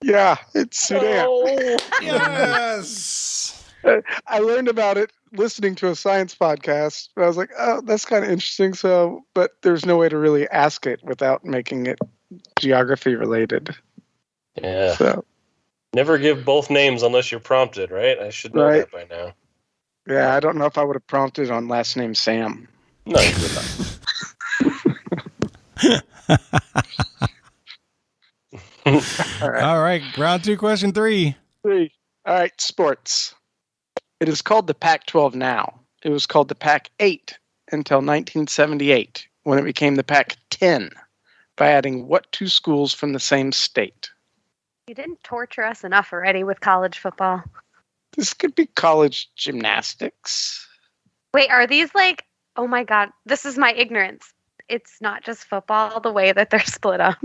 Yeah, it's Sudan. Oh, yes. I learned about it listening to a science podcast. I was like, oh, that's kind of interesting. So, but there's no way to really ask it without making it geography related. Yeah. So, never give both names unless you're prompted, right? I should know that by now. Yeah, I don't know if I would have prompted on last name Sam. No, you would not. All right, round 2, question 3. All right, sports. It is called the Pac-12 now. It was called the Pac-8 until 1978. when it became the Pac-10 by adding what two schools from the same state? You didn't torture us enough already with college football. This could be college gymnastics. Wait, are these like, oh my God, this is my ignorance. It's not just football the way that they're split up.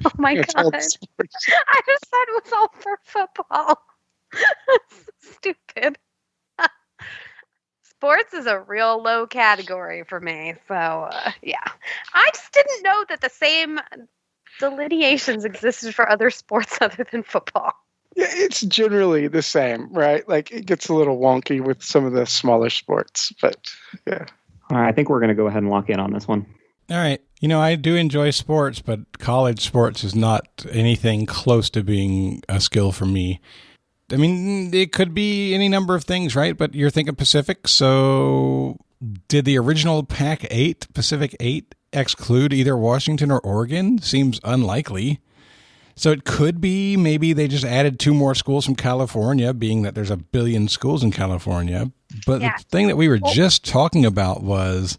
Oh my It's God. all sports. I just said it was all for football. So stupid. Sports is a real low category for me. So, yeah. I just didn't know that the same delineations existed for other sports other than football. Yeah, it's generally the same, right? Like, it gets a little wonky with some of the smaller sports, but yeah. All right, I think we're going to go ahead and lock in on this one. All right. You know, I do enjoy sports, but college sports is not anything close to being a skill for me. I mean, it could be any number of things, right? But you're thinking Pacific. So did the original Pac-8, Pacific 8, exclude either Washington or Oregon? Seems unlikely. So it could be maybe they just added 2 more schools from California, being that there's a billion schools in California. But Yeah. the thing that we were just talking about was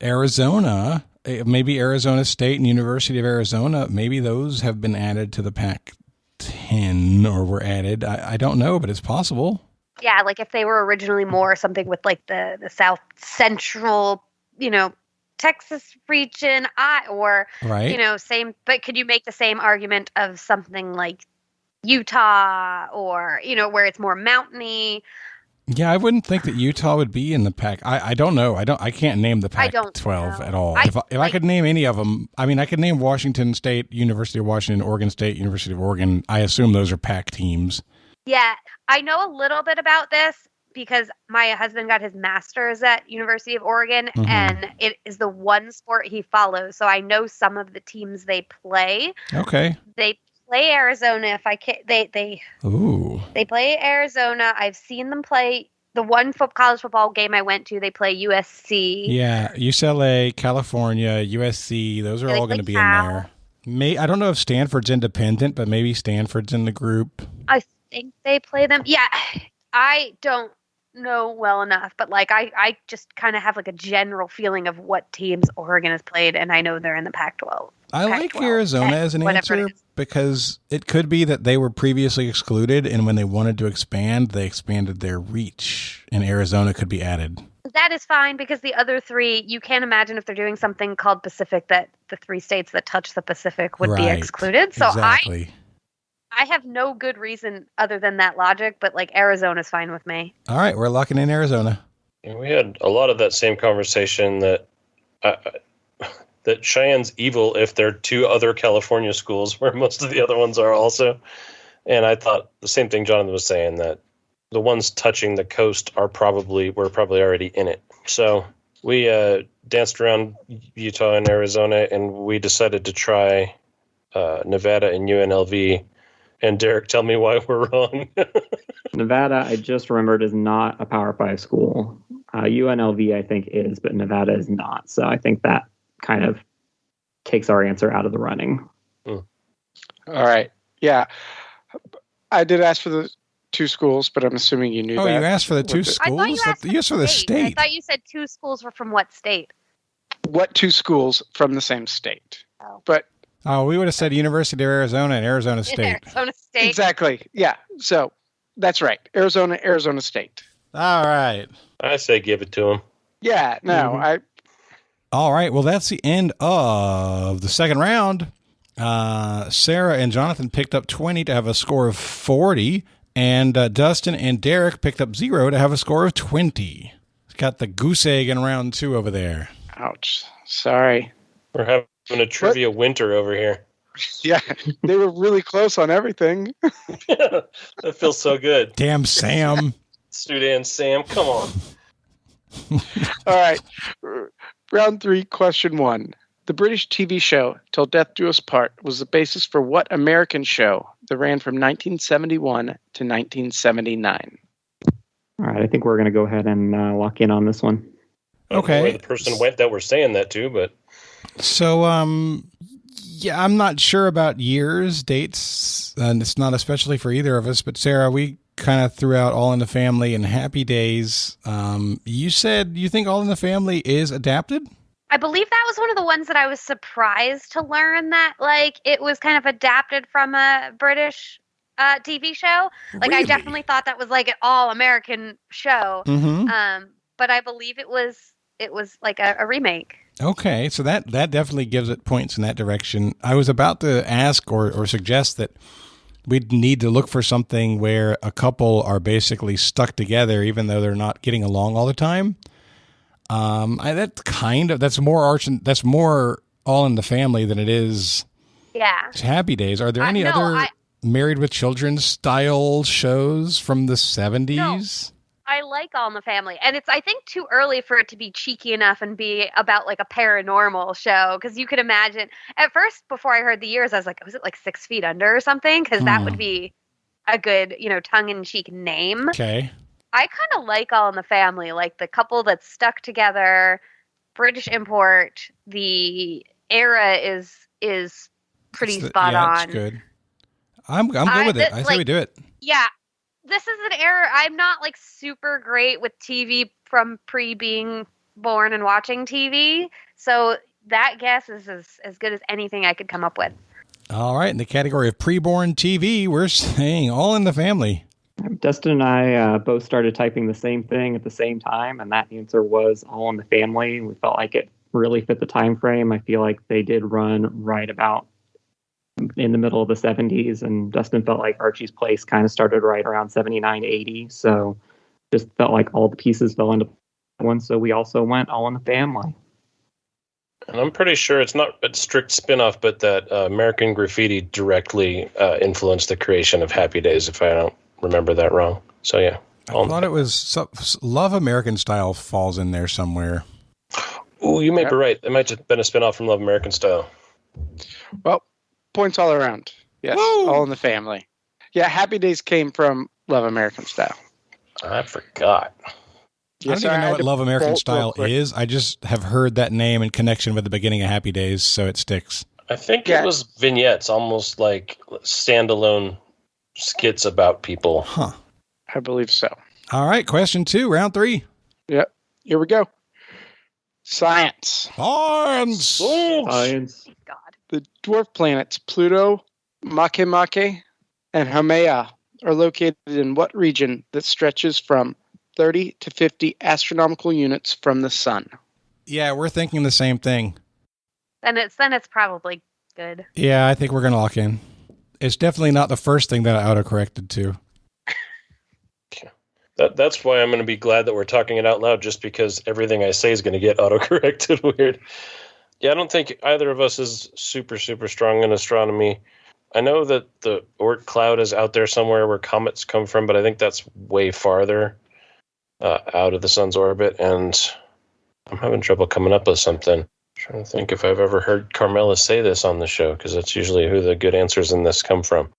Arizona, maybe Arizona State and University of Arizona, maybe those have been added to the Pac-10 or were added. I don't know, but it's possible. Yeah, like if they were originally more something with like the South Central, Texas region, Right. same. But could you make the same argument of something like Utah or where it's more mountainy? Yeah, I wouldn't think that Utah would be in the Pac. I don't know. I can't name the I don't Pac-12 know. at all. If I could name any of them, I mean, I could name Washington State, University of Washington, Oregon State, University of Oregon. I assume those are Pac teams. Yeah, I know a little bit about this because my husband got his master's at University of Oregon, and it is the one sport he follows. So I know some of the teams they play. Okay. They play Arizona. If I can, Ooh. they play Arizona. I've seen them play the one college football game I went to. They play USC. Yeah, UCLA, California, USC. Those are They all play going to be Cal. in there. I don't know if Stanford's independent, but maybe Stanford's in the group. I think they play them. Yeah, I don't know well enough, but like I just kind of have like a general feeling of what teams Oregon has played, and I know they're in the Pac-12. I like Arizona as an whatever it answer is. because it could be that they were previously excluded, and when they wanted to expand, they expanded their reach, and Arizona could be added. That is fine because the other 3, you can't imagine if they're doing something called Pacific that the 3 states that touch the Pacific would be Right. excluded. So Exactly. I have no good reason other than that logic, but like Arizona's fine with me. All right, we're locking in Arizona. And we had a lot of that same conversation that Cheyenne's evil if there are 2 other California schools where most of the other ones are also. And I thought the same thing Jonathan was saying, that the ones touching the coast were probably already in it. So we danced around Utah and Arizona, and we decided to try Nevada and UNLV. And Derek, tell me why we're wrong. Nevada, I just remembered, is not a Power 5 school. UNLV, I think, is, but Nevada is not. So I think that kind of takes our answer out of the running. All right. Yeah. I did ask for the 2 schools, but I'm assuming you knew that. Oh, you asked for the 2 I schools? thought you asked You asked for the state. I thought you said 2 schools were from what state? What 2 schools from the same state? Oh. But Oh, we would have said University of Arizona and Arizona State. Arizona State. exactly. Yeah. So that's right. Arizona State. All right. I say give it to him. Yeah. No, All right. Well, that's the end of the second round. Sarah and Jonathan picked up 20 to have a score of 40, and Dustin and Derek picked up 0 to have a score of 20. Got the goose egg in round 2 over there. ouch. Sorry. We're having a trivia winter over here. Yeah. They were really close on everything. That feels so good. Damn Sam. Stu and Sam, come on. All right. Round 3, question 1. The British TV show Till Death Do Us Part was the basis for what American show that ran from 1971 to 1979? All right, I think we're going to go ahead and lock in on this one. I don't know Okay. where the person went that we're saying that to, but So, yeah, I'm not sure about years, dates, and it's not especially for either of us, but Sarah, we kind of threw out All in the Family and Happy Days. You said you think All in the Family is adapted? I believe that was one of the ones that I was surprised to learn that, like, it was kind of adapted from a British TV show. Like, I definitely thought that was like an all-American show. But I believe it was like a remake. Okay, so that definitely gives it points in that direction. I was about to ask or suggest that we'd need to look for something where a couple are basically stuck together even though they're not getting along all the time. That's more All in the Family than it is Happy Days. Are there any other Married with Children style shows from the 70s? No, I like All in the Family, and it's, I think, too early for it to be cheeky enough and be about like a paranormal show, because you could imagine at first, before I heard the years, I was like, was it like 6 Feet Under or something? Because that would be a good, tongue-in-cheek name. Okay. I kind of like All in the Family, like the couple that's stuck together, British import. The era is pretty spot on. It's good. I'm good with it. I say we do it. Yeah, this is an era. I'm not like super great with TV from being born and watching TV, so that guess is as good as anything I could come up with. All right, in the category of pre-born TV, we're saying All in the Family. Dustin and I both started typing the same thing at the same time, and that answer was All in the Family. We felt like it really fit the time frame. I feel like they did run right about in the middle of the 70s, and Dustin felt like Archie's Place kind of started right around 79, 80. So just felt like all the pieces fell into one. So we also went All in the Family. And I'm pretty sure it's not a strict spin-off, but that American Graffiti directly influenced the creation of Happy Days, if I don't remember that wrong. So yeah. I thought it was Love American Style falls in there somewhere. Oh, you may be right. It might have been a spin-off from Love American Style. Well, points all around. Yes, Woo! All in the Family. Yeah, Happy Days came from Love American Style. I forgot. I don't even know what Love American Style is. I just have heard that name in connection with the beginning of Happy Days, so it sticks. I think it was vignettes, almost like standalone skits about people. Huh. I believe so. All right, question 2, round 3. Yep. Here we go. Science. Science. God. The dwarf planets Pluto, Makemake, and Haumea are located in what region that stretches from 30 to 50 astronomical units from the sun? Yeah, we're thinking the same thing. Then it's probably good. Yeah, I think we're going to lock in. It's definitely not the first thing that I autocorrected to. That's why I'm going to be glad that we're talking it out loud, just because everything I say is going to get autocorrected weird. Yeah, I don't think either of us is super, super strong in astronomy. I know that the Oort cloud is out there somewhere where comets come from, but I think that's way farther out of the sun's orbit, and I'm having trouble coming up with something. I'm trying to think if I've ever heard Carmela say this on the show, because that's usually who the good answers in this come from.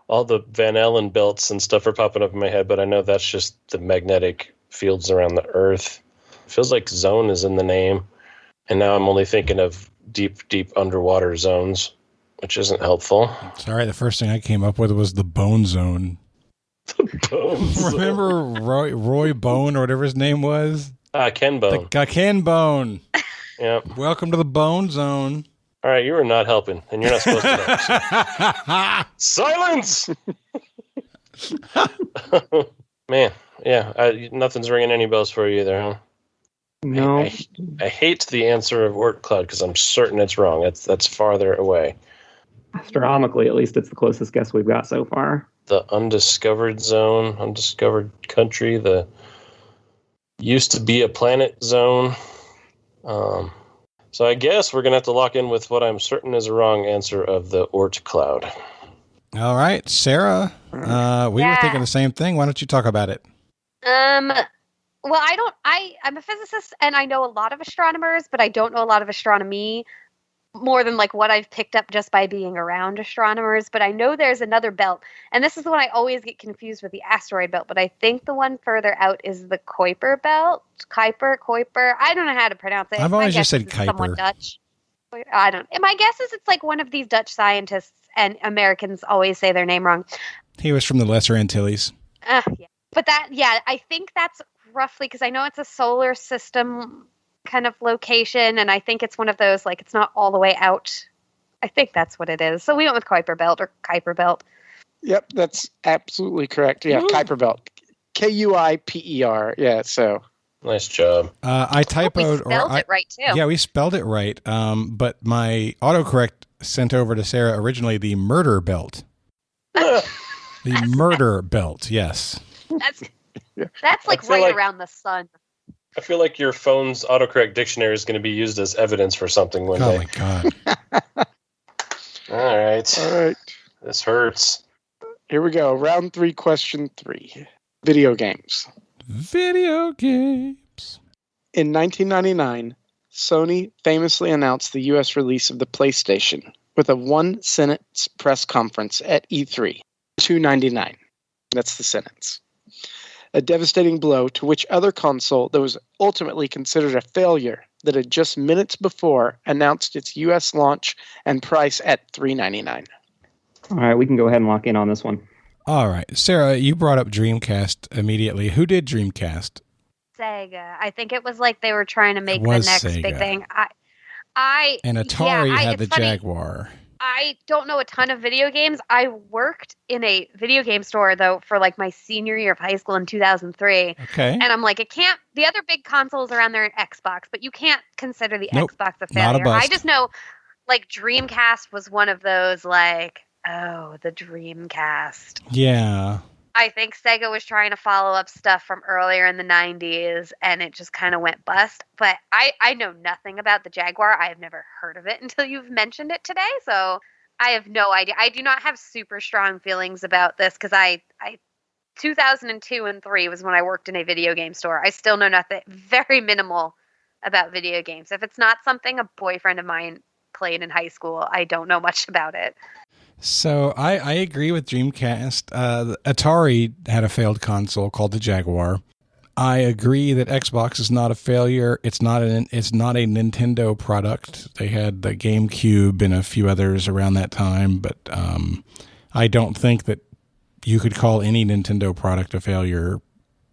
All the Van Allen belts and stuff are popping up in my head, but I know that's just the magnetic fields around the Earth. It feels like zone is in the name, and now I'm only thinking of deep, deep underwater zones, which isn't helpful. Sorry, the first thing I came up with was the Bone Zone. The Bone Zone. Remember Roy Bone or whatever his name was? Ken Bone. Ken Bone. Yep. Welcome to the Bone Zone. All right, you are not helping, and you're not supposed to know. Silence! Man, yeah, nothing's ringing any bells for you either, huh? No. I hate the answer of Oort cloud because I'm certain it's wrong. That's farther away. Astronomically, at least, it's the closest guess we've got so far. The undiscovered zone, undiscovered country, the used to be a planet zone. So I guess we're going to have to lock in with what I'm certain is a wrong answer of the Oort cloud. All right, Sarah, we were thinking the same thing. Why don't you talk about it? Well, I'm a physicist and I know a lot of astronomers, but I don't know a lot of astronomy more than like what I've picked up just by being around astronomers. But I know there's another belt, and this is the one I always get confused with, the asteroid belt. But I think the one further out is the Kuiper belt. Kuiper. I don't know how to pronounce it. I've always just said Kuiper. Somewhat Dutch. I don't. My guess is it's like one of these Dutch scientists, and Americans always say their name wrong. He was from the Lesser Antilles. Yeah. But I think that's roughly, because I know it's a solar system kind of location, and I think it's one of those, like, it's not all the way out. I think that's what it is. So we went with Kuiper Belt or Kuiper Belt. Yep, that's absolutely correct. Yeah, Kuiper Belt. Kuiper. Yeah, so. Nice job. I typoed. We spelled it right, too. Yeah, we spelled it right. But my autocorrect sent over to Sarah originally the Murder Belt. The Murder Belt, yes. That's like right around the sun. I feel like your phone's autocorrect dictionary is going to be used as evidence for something one day. Oh, my God. All right. All right. This hurts. Here we go. Round 3, question 3. Video games. Video games. In 1999, Sony famously announced the U.S. release of the PlayStation with a one-sentence press conference at E3. $299. That's the sentence. A devastating blow to which other console that was ultimately considered a failure that had just minutes before announced its U.S. launch and price at $399. All right, we can go ahead and lock in on this one. All right. Sarah, you brought up Dreamcast immediately. Who did Dreamcast? Sega. I think it was like they were trying to make It the was next Sega. big thing. And Atari had the it's funny. Jaguar. I don't know a ton of video games. I worked in a video game store, though, for like my senior year of high school in 2003. Okay. And I'm like, the other big consoles around there are Xbox, but you can't consider the Nope, Xbox a not a failure. bust. I just know, like, Dreamcast was one of those, like, oh, the Dreamcast. Yeah. I think Sega was trying to follow up stuff from earlier in the 90s, and it just kind of went bust. But I know nothing about the Jaguar. I have never heard of it until you've mentioned it today, so I have no idea. I do not have super strong feelings about this because 2002 and 3 was when I worked in a video game store. I still know nothing, very minimal about video games. If it's not something a boyfriend of mine played in high school, I don't know much about it. So I agree with Dreamcast. Atari had a failed console called the Jaguar. I agree that Xbox is not a failure. It's not a Nintendo product. They had the GameCube and a few others around that time, but I don't think that you could call any Nintendo product a failure.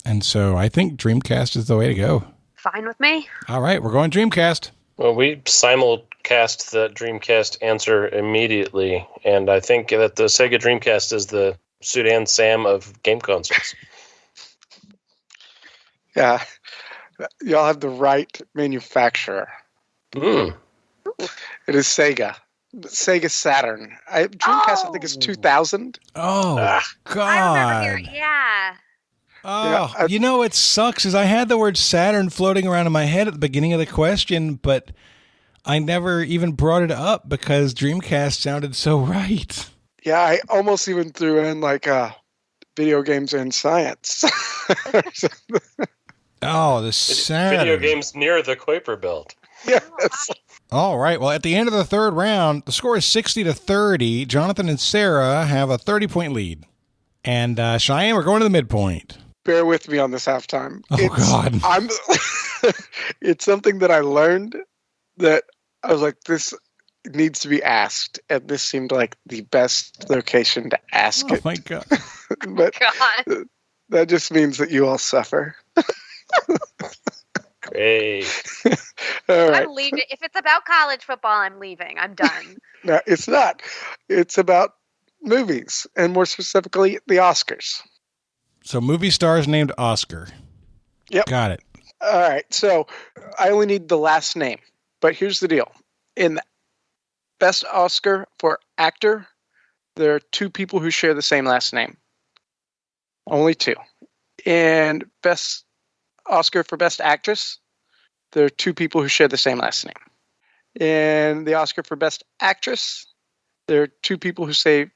And so I think Dreamcast is the way to go. Fine with me. All right, we're going Dreamcast. Well, we simulcast the Dreamcast answer immediately, and I think that the Sega Dreamcast is the Sudan Sam of game consoles. Yeah. Y'all have the right manufacturer. Mm. It is Sega. Sega Saturn. Dreamcast, I think, is 2000. Oh, God. I remember hearing, yeah. Oh, it sucks is I had the word Saturn floating around in my head at the beginning of the question, but I never even brought it up because Dreamcast sounded so right. Yeah, I almost even threw in like video games and science. Oh, the Saturn. Video games near the Kuiper Belt. Yes. All right. Well, at the end of the third round, the score is 60-30. Jonathan and Sarah have a 30-point lead. And Cheyenne, we're going to the midpoint. Bear with me on this halftime. Oh, God. It's something that I learned that I was like, this needs to be asked. And this seemed like the best location to ask it. Oh, my God. But God. that just means that you all suffer. Great. All right. I'm leaving. If it's about college football, I'm leaving. I'm done. No, it's not. It's about movies, and more specifically, the Oscars. So movie stars named Oscar. Yep. Got it. All right. So I only need the last name. But here's the deal. In the Best Oscar for Actor, there are two people who share the same last name. Only two. And Best Oscar for Best Actress, there are two people who share the same last name. And the Oscar for Best Actress, there are two people who share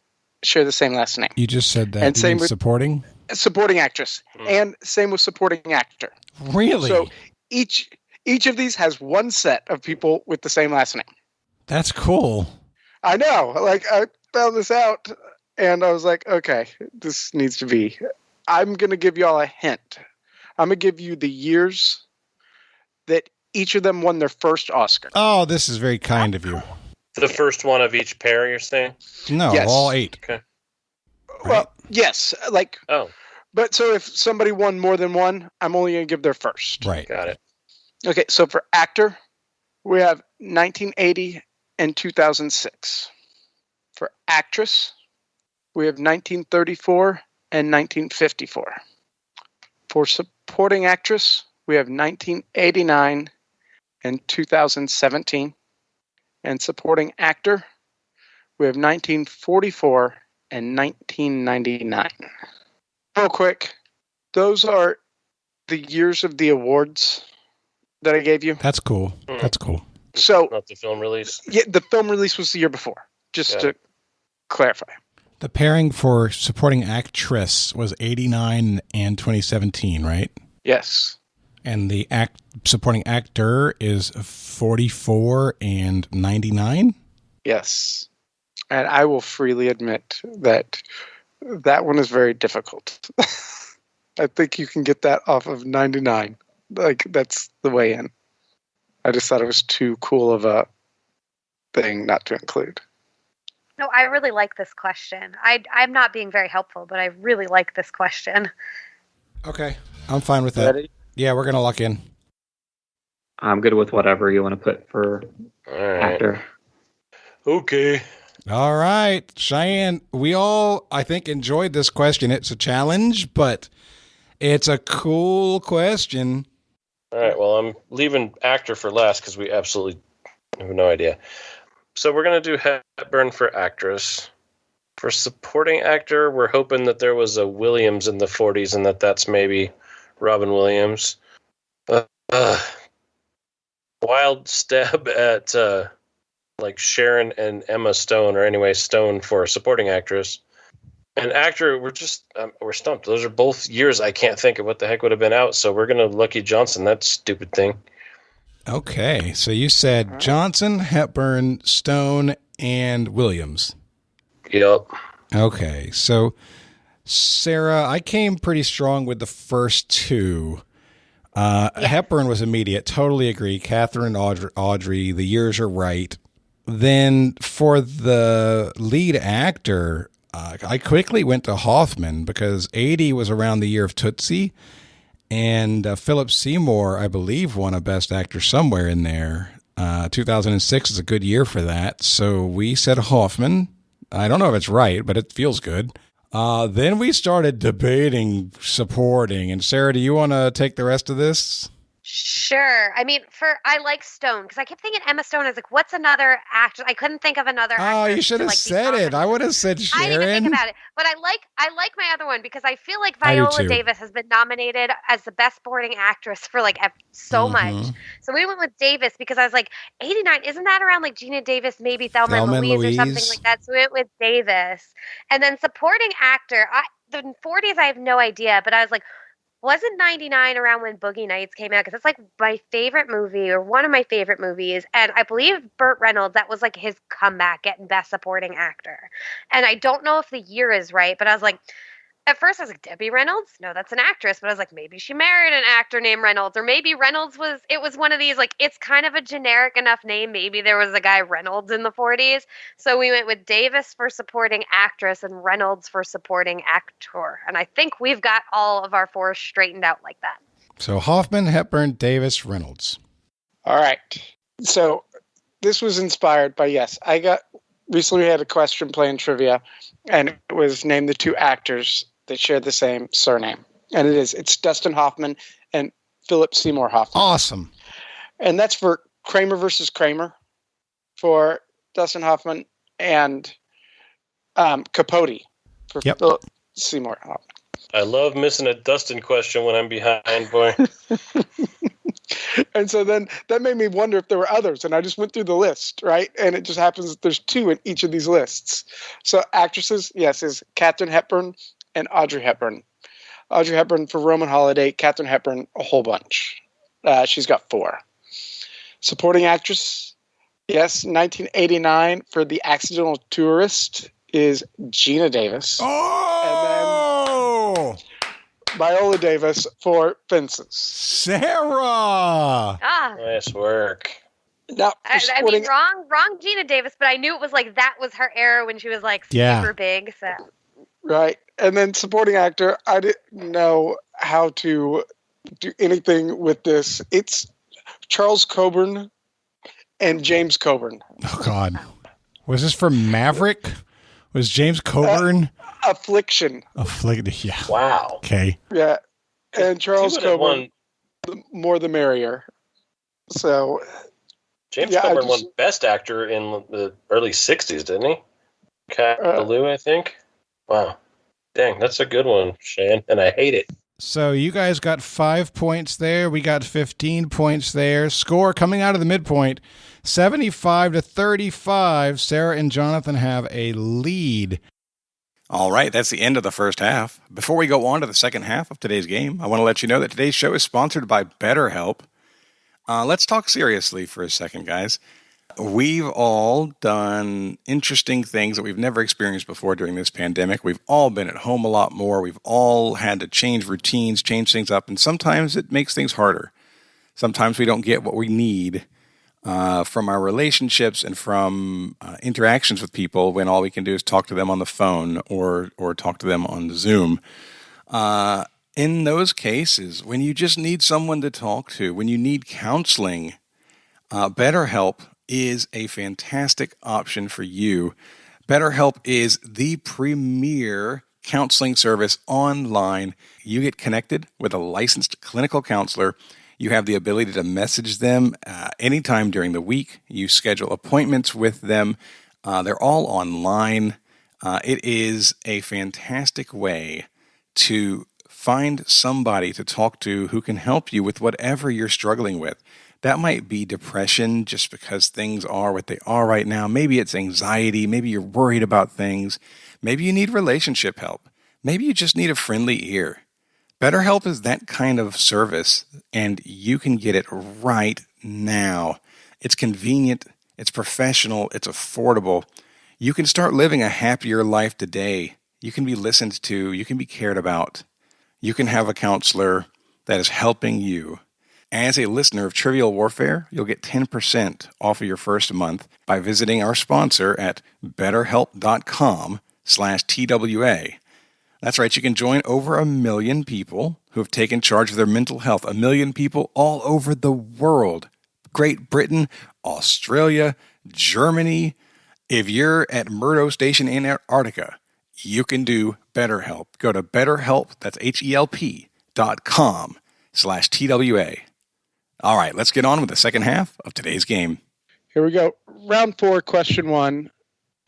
the same last name. You just said that. And same with supporting? Supporting actress. And same with supporting actor. Really? So each of these has one set of people with the same last name. That's cool. I know. Like, I found this out, and I was like, okay, this needs to be. I'm going to give y'all a hint. I'm going to give you the years that each of them won their first Oscar. Oh, this is very kind of you. The first one of each pair, you're saying? No, Yes. all 8. Okay. Well, yes. Like, Oh, but so if somebody won more than one, I'm only going to give their first. Right. got it. Okay, so for actor, we have 1980 and 2006. For actress, we have 1934 and 1954. For supporting actress, we have 1989 and 2017. And supporting actor, we have 1944 and 1999. Real quick, those are the years of the awards that I gave you. That's cool. That's cool. So, not the film release. Yeah, the film release was the year before, just to clarify. The pairing for supporting actress was 89 and 2017, right? Yes. And the supporting actor is 44 and 99? Yes. And I will freely admit that one is very difficult. I think you can get that off of 99. Like, that's the way in. I just thought it was too cool of a thing not to include. No, I really like this question. I'm not being very helpful, but I really like this question. Okay. I'm fine with that. Ready? Yeah, we're going to lock in. I'm good with whatever you want to put for actor. Okay. All right. Cheyenne, we all, I think, enjoyed this question. It's a challenge, but it's a cool question. All right, well, I'm leaving actor for last because we absolutely have no idea. So we're going to do Hepburn for actress. For supporting actor, we're hoping that there was a Williams in the 40s and that's maybe Robin Williams. Wild stab at like Sharon and Emma Stone, or anyway, Stone for supporting actress. And actor, we're stumped. Those are both years I can't think of what the heck would have been out, so we're going to Lucky Johnson, that stupid thing. Okay, so you said Johnson, Hepburn, Stone, and Williams. Yep. Okay, so Sarah, I came pretty strong with the first two. Hepburn was immediate. Totally agree. Catherine, Audrey, the years are right. Then for the lead actor, I quickly went to Hoffman because 80 was around the year of Tootsie. And Philip Seymour, I believe, won a Best Actor somewhere in there. 2006 is a good year for that. So we said Hoffman. I don't know if it's right, but it feels good. Then we started debating supporting. And Sarah, do you want to take the rest of this? Sure. I mean, I like Stone because I kept thinking Emma Stone. I was like, what's another actress? I couldn't think of another. Oh, you should have said it. I would have said Sharon. I didn't even think about it, but I like my other one because I feel like Viola Davis has been nominated as the best supporting actress for like so much. So we went with Davis because I was like, 89. Isn't that around like Gina Davis, maybe Thelma and Louise or something like that? So we went with Davis, and then supporting actor. The 40s, I have no idea, but I was like, wasn't 99 around when Boogie Nights came out? Because it's like my favorite movie or one of my favorite movies. And I believe Burt Reynolds, that was like his comeback getting Best Supporting Actor. And I don't know if the year is right, but I was like, at first I was like, Debbie Reynolds? No, that's an actress. But I was like, maybe she married an actor named Reynolds. Or maybe Reynolds was one of these, like, it's kind of a generic enough name. Maybe there was a guy Reynolds in the 40s. So we went with Davis for supporting actress and Reynolds for supporting actor. And I think we've got all of our four straightened out like that. So Hoffman, Hepburn, Davis, Reynolds. All right. So this was inspired by, recently we had a question playing trivia, and it was name the two actors that share the same surname. And it's Dustin Hoffman and Philip Seymour Hoffman. Awesome. And that's for Kramer versus Kramer for Dustin Hoffman, and Capote for Philip Seymour Hoffman. I love missing a Dustin question when I'm behind, boy. And so then that made me wonder if there were others. And I just went through the list, right? And it just happens that there's two in each of these lists. So actresses, yes, is Katharine Hepburn and Audrey Hepburn. Audrey Hepburn for Roman Holiday, Katharine Hepburn a whole bunch. She's got 4. Supporting actress, yes, 1989 for The Accidental Tourist is Gina Davis. Oh! And then Viola Davis for Fences. Sarah! Nice work. Now, I mean, wrong Gina Davis, but I knew it was like that was her era when she was like super big. So right. And then supporting actor, I didn't know how to do anything with this. It's Charles Coburn and James Coburn. Oh, God. Was this for Maverick? Was James Coburn? Affliction. Yeah. Wow. Okay. Yeah. And Charles He would have Coburn, won. the more the merrier. So, James yeah, Coburn won Best Actor in the early 60s, didn't he? Cat Ballou, I think. Wow. Dang, that's a good one, Shane, and I hate it. So you guys got 5 points there. We got 15 points there. Score coming out of the midpoint, 75-35. Sarah and Jonathan have a lead. All right, that's the end of the first half. Before we go on to the second half of today's game, I want to let you know that today's show is sponsored by BetterHelp. Let's talk seriously for a second, guys. We've all done interesting things that we've never experienced before during this pandemic. We've all been at home a lot more. We've all had to change routines, change things up, and sometimes it makes things harder. Sometimes we don't get what we need from our relationships and from interactions with people when all we can do is talk to them on the phone or talk to them on Zoom. In those cases, when you just need someone to talk to, when you need counseling, BetterHelp is a fantastic option for you. BetterHelp is the premier counseling service online. You get connected with a licensed clinical counselor. You have the ability to message them anytime during the week. You schedule appointments with them. They're all online. It is a fantastic way to find somebody to talk to who can help you with whatever you're struggling with. That might be depression just because things are what they are right now. Maybe it's anxiety. Maybe you're worried about things. Maybe you need relationship help. Maybe you just need a friendly ear. BetterHelp is that kind of service, and you can get it right now. It's convenient. It's professional. It's affordable. You can start living a happier life today. You can be listened to. You can be cared about. You can have a counselor that is helping you. As a listener of Trivial Warfare, you'll get 10% off of your first month by visiting our sponsor at betterhelp.com/TWA. That's right, you can join over 1 million people who have taken charge of their mental health. 1 million people all over the world. Great Britain, Australia, Germany. If you're at Murdo Station in Antarctica, you can do BetterHelp. Go to betterhelp, that's HELP.com/TWA. All right, let's get on with the second half of today's game. Here we go. Round 4, question 1.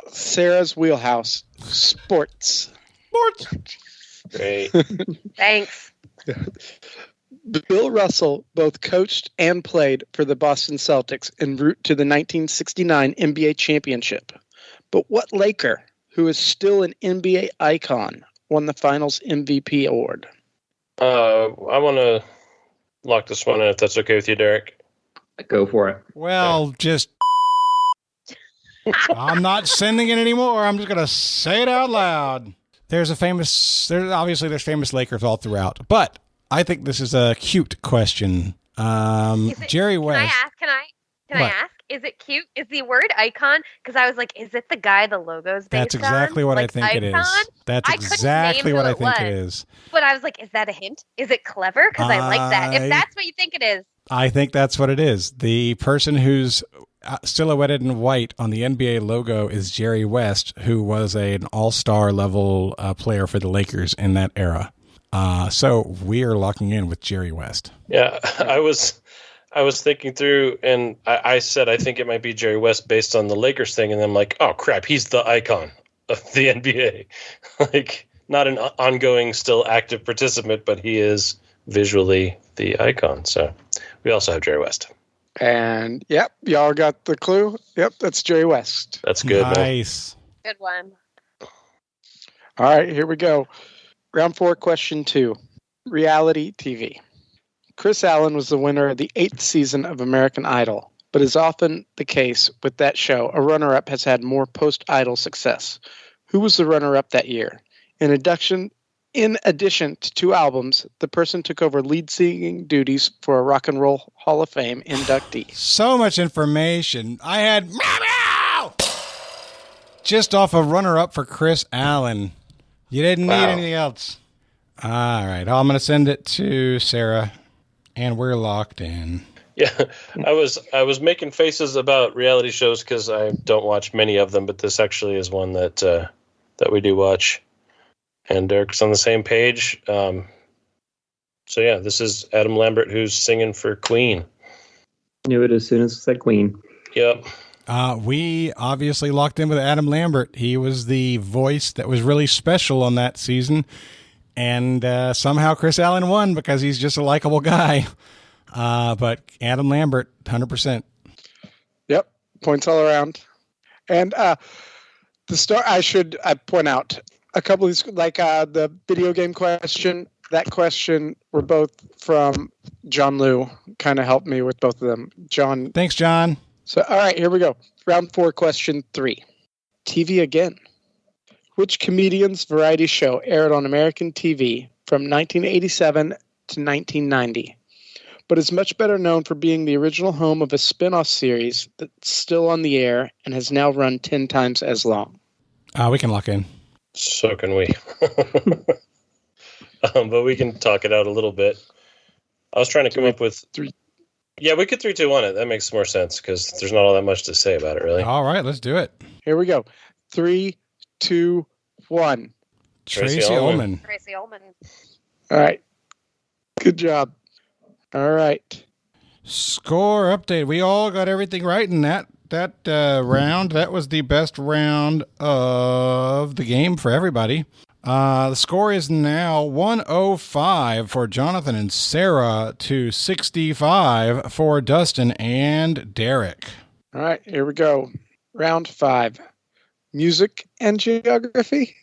Sarah's wheelhouse. Sports. Great. Thanks. Bill Russell both coached and played for the Boston Celtics en route to the 1969 NBA championship. But what Laker, who is still an NBA icon, won the Finals MVP award? I want to lock this one in if that's okay with you, Derek. Go for it. Well, just... I'm not sending it anymore. I'm just going to say it out loud. There's famous Lakers all throughout, but I think this is a cute question. Jerry West. Can I ask? Is it cute? Is the word icon? Because I was like, is it the guy the logo's based That's exactly on? what Like I think icon? it is. That's I couldn't exactly name what who I think it was. is. But I was like, is that a hint? Is it clever? Because I like that. If that's what you think it is. I think that's what it is. The person who's silhouetted in white on the NBA logo is Jerry West, who was an all-star level player for the Lakers in that era. So we are locking in with Jerry West. Yeah, I was thinking through, and I said I think it might be Jerry West based on the Lakers thing, and I'm like, oh crap, he's the icon of the NBA. Like, not an ongoing, still active participant, but he is visually the icon. So we also have Jerry West. And, yep, y'all got the clue? Yep, that's Jerry West. That's good, nice. Good one. All right, here we go. Round 4, question 2. Reality TV. Chris Allen was the winner of the 8th season of American Idol, but as often the case with that show, a runner-up has had more post-Idol success. Who was the runner-up that year? In addition to 2 albums, the person took over lead singing duties for a Rock and Roll Hall of Fame inductee. So much information. I had just off a runner-up for Chris Allen. You didn't need anything else. All right. I'm going to send it to Sarah, and we're locked in. Yeah, I was making faces about reality shows because I don't watch many of them, but this actually is one that we do watch. And Derek's on the same page. So yeah, this is Adam Lambert who's singing for Queen. Knew it as soon as it said Queen. Yep. We obviously locked in with Adam Lambert. He was the voice that was really special on that season. And somehow Chris Allen won because he's just a likable guy. But Adam Lambert, 100%. Yep, points all around. And the star, I point out a couple of these, like the video game question. That question were both from John Liu. Kind of helped me with both of them. John. Thanks, John. So, all right, here we go. Round 4, question 3. TV again. Which comedian's variety show aired on American TV from 1987 to 1990, but is much better known for being the original home of a spin-off series that's still on the air and has now run 10 times as long? We can lock in. So can we. But we can talk it out a little bit. I was trying to come up with 3. Yeah, we could 3-2-1 it. That makes more sense because there's not all that much to say about it, really. All right, let's do it. Here we go. 3, 2, 1. Tracy Ullman. Tracy Ullman. All right. Good job. All right. Score update. We all got everything right in that round. That was the best round of the game for everybody. The score is now 105 for Jonathan and Sara to 65 for Dustin and Derek. All right, here we go. Round 5. Music and geography.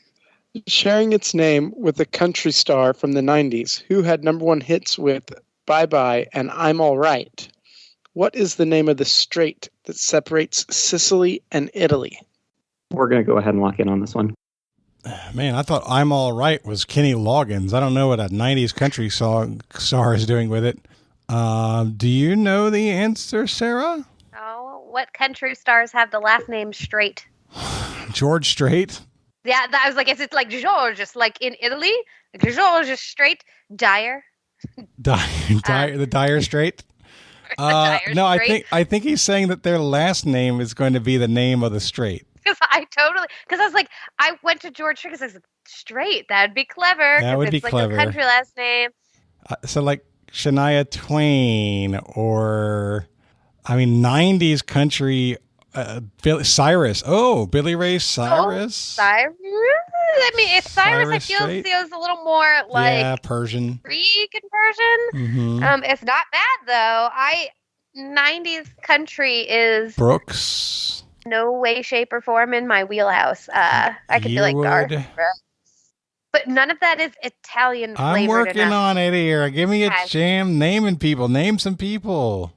Sharing its name with a country star from the 90s who had #1 hits with Bye Bye and I'm All Right. What is the name of the strait that separates Sicily and Italy? We're going to go ahead and lock in on this one. Man, I thought I'm All Right was Kenny Loggins. I don't know what a 90s country song star is doing with it. Do you know the answer, Sara? Oh, what country stars have the last name Strait? George Strait? Yeah, I was like, is it like Georges, like in Italy? Like Georges Strait? Dyer? The Dire Strait? No, I think he's saying that their last name is going to be the name of the strait. Because I was like, I went to George Strait because I said, Strait, that'd be clever. That would be it's like clever. a country last name. So like Shania Twain or, 90s country, Cyrus. Oh, Billy Ray Cyrus. Cyrus? I mean, if Cyrus feels a little more like Persian. Greek and Persian. Mm-hmm. It's not bad though. 90s country is Brooks. No way, shape, or form in my wheelhouse. I could be like Garth, but none of that is Italian flavored. I'm working enough. on it here. Give me a jam naming people. Name some people.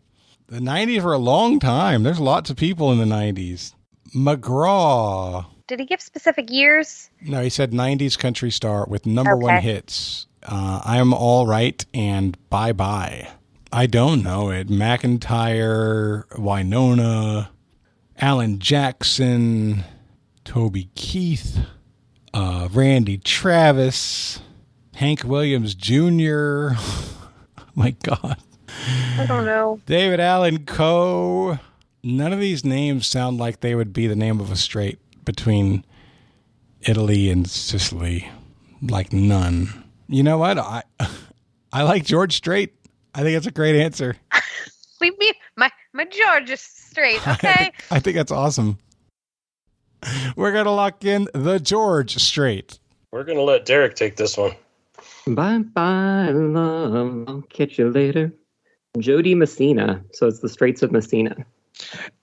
The 90s were a long time. There's lots of people in the 90s. McGraw. Did he give specific years? No, he said 90s country star with #1 hits. I'm All Right and Bye Bye. I don't know it. McIntyre, Winona, Alan Jackson, Toby Keith, Randy Travis, Hank Williams Jr. Oh my God. I don't know. David Allen Coe. None of these names sound like they would be the name of a strait between Italy and Sicily. Like none. You know what? I like George Strait. I think that's a great answer. Leave me my George is straight, okay? I think that's awesome. We're going to lock in the George Strait. We're going to let Derek take this one. Bye-bye, love. I'll catch you later. Jody Messina. So it's the Straits of Messina.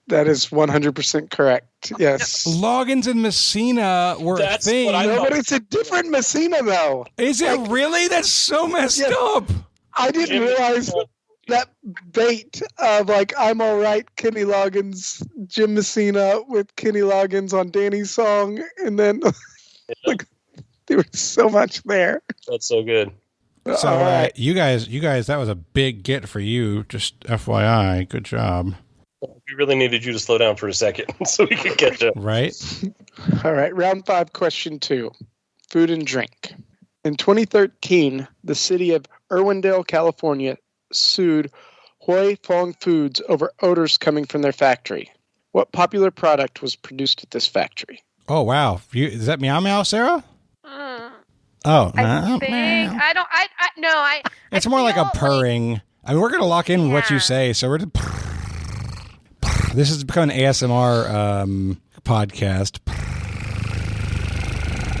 That is 100% correct. Yes. Loggins and Messina were a thing. No, but it's a different Messina, though. Is it really? That's so messed up. I didn't realize that bait of like, I'm All Right, Kenny Loggins, Jim Messina with Kenny Loggins on Danny's song. And then like, there was so much there. That's so good. So, all right. You guys, that was a big get for you. Just FYI. Good job. We really needed you to slow down for a second so we could catch up. Right? All right. Round 5, question 2. Food and drink. In 2013, the city of Irwindale, California, sued Hoi Fong Foods over odors coming from their factory. What popular product was produced at this factory? Oh, wow. Is that Meow Meow, Sarah? Oh, I it's more like a purring. I mean, we're going to lock in what you say. So this has become an ASMR podcast.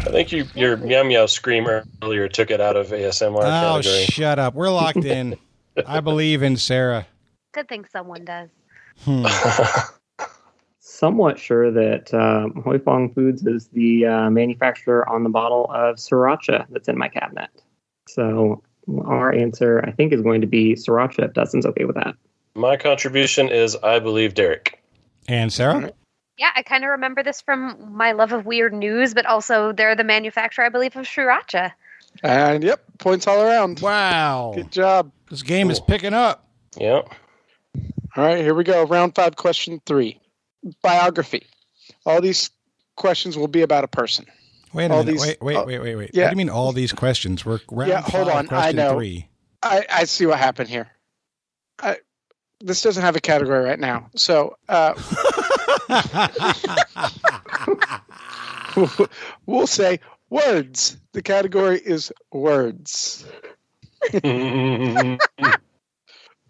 I think your meow meow scream earlier took it out of ASMR category. Shut up. We're locked in. I believe in Sarah. Good thing someone does. Somewhat sure that Hoi Fong Foods is the manufacturer on the bottle of sriracha that's in my cabinet. So our answer, I think, is going to be sriracha, if Dustin's okay with that. My contribution is I believe Derek. And Sarah? Yeah, I kind of remember this from my love of weird news, but also they're the manufacturer, I believe, of sriracha. And yep, points all around. Wow. Good job. This game is picking up. Yep. All right, here we go. Round 5, question 3. Biography. All these questions will be about a person. Wait a minute. Wait. Yeah. What do you mean all these questions? We're round hold 5, on. question I know. 3. I see what happened here. This doesn't have a category right now. So we'll say words. The category is words.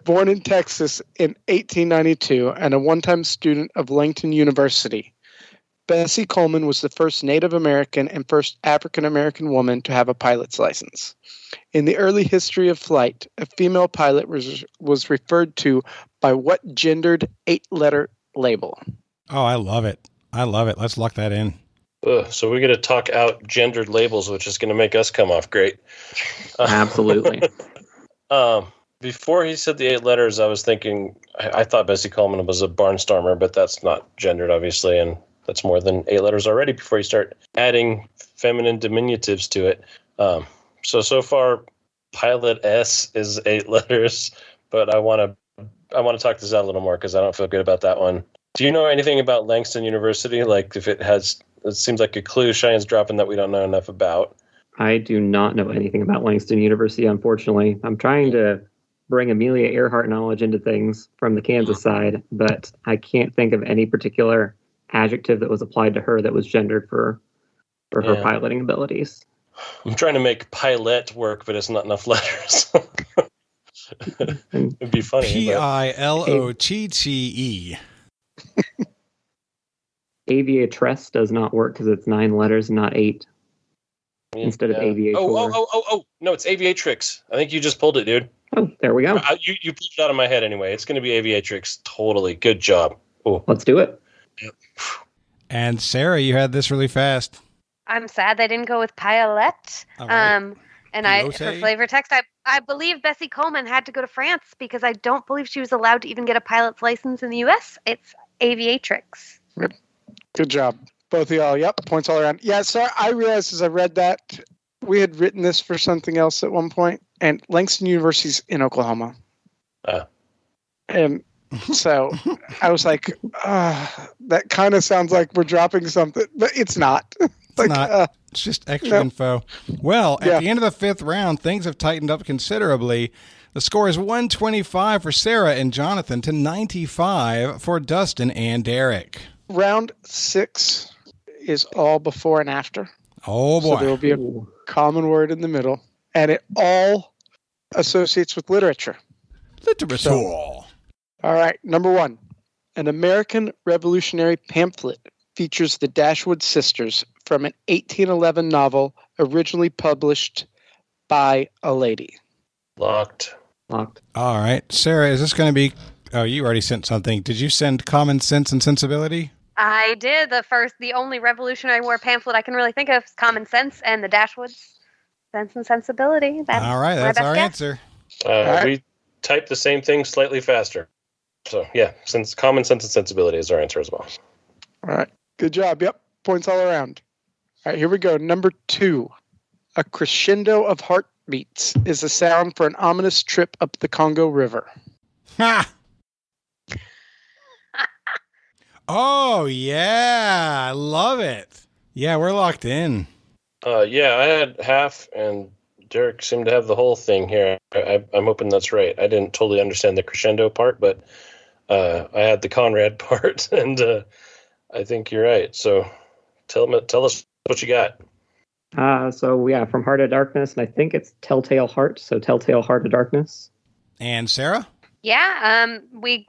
Born in Texas in 1892 and a one-time student of Langton University, Bessie Coleman was the first Native American and first African American woman to have a pilot's license. In the early history of flight, a female pilot was referred to by what gendered 8-letter label? Oh, I love it. Let's lock that in. So we're going to talk out gendered labels, which is going to make us come off great. Absolutely. Before he said the 8 letters, I was thinking, I thought Bessie Coleman was a barnstormer, but that's not gendered, obviously, and that's more than 8 letters already before you start adding feminine diminutives to it. So far, pilot S is 8 letters, but I want to talk this out a little more because I don't feel good about that one. Do you know anything about Langston University? Like, if it seems like a clue Cheyenne's dropping that we don't know enough about. I do not know anything about Langston University, unfortunately. I'm trying to bring Amelia Earhart knowledge into things from the Kansas side, but I can't think of any particular adjective that was applied to her that was gendered for her piloting abilities. I'm trying to make pilot work, but it's not enough letters. It'd be funny. Pilotte. Aviatress does not work because it's 9 letters, not 8. Instead of aviator. Oh, no, it's aviatrix. I think you just pulled it, dude. Oh, there we go. You pulled it out of my head anyway. It's going to be aviatrix. Totally. Good job. Ooh. Let's do it. Yep. And Sarah, you had this really fast. I'm sad they didn't go with pilot. Right. And for flavor text, I believe Bessie Coleman had to go to France because I don't believe she was allowed to even get a pilot's license in the U.S. It's aviatrix. Yep. Good job. Both of y'all. Yep. Points all around. Yeah. So I realized as I read that we had written this for something else at one point, and Langston University's in Oklahoma. And so I was like, that kind of sounds like we're dropping something, but it's not. It's not. It's just extra info. Well, at the end of the 5th round, things have tightened up considerably. The score is 125 for Sarah and Jonathan to 95 for Dustin and Derek. Round 6 is all before and after. Oh, boy. So there will be a common word in the middle, and it all associates with literature. Literature. All right, number 1. An American Revolutionary pamphlet features the Dashwood sisters from an 1811 novel originally published by a lady. Locked. All right. Sarah, is this going to be... Oh, you already sent something. Did you send Common Sense and Sensibility? I did. The only Revolutionary War pamphlet I can really think of is Common Sense and the Dashwoods. Sense and Sensibility. All right, that's our answer. We typed the same thing slightly faster. So, yeah, since Common Sense and Sensibility is our answer as well. All right. Good job. Yep. Points all around. All right, here we go. Number 2. A crescendo of heartbeats is a sound for an ominous trip up the Congo River. Ha! Oh, yeah. I love it. Yeah, we're locked in. I had half, and Derek seemed to have the whole thing here. I'm hoping that's right. I didn't totally understand the crescendo part, but I had the Conrad part, and I think you're right. So tell us what you got. From Heart of Darkness, and I think it's Telltale Heart, so Telltale Heart of Darkness. And Sarah? Yeah, we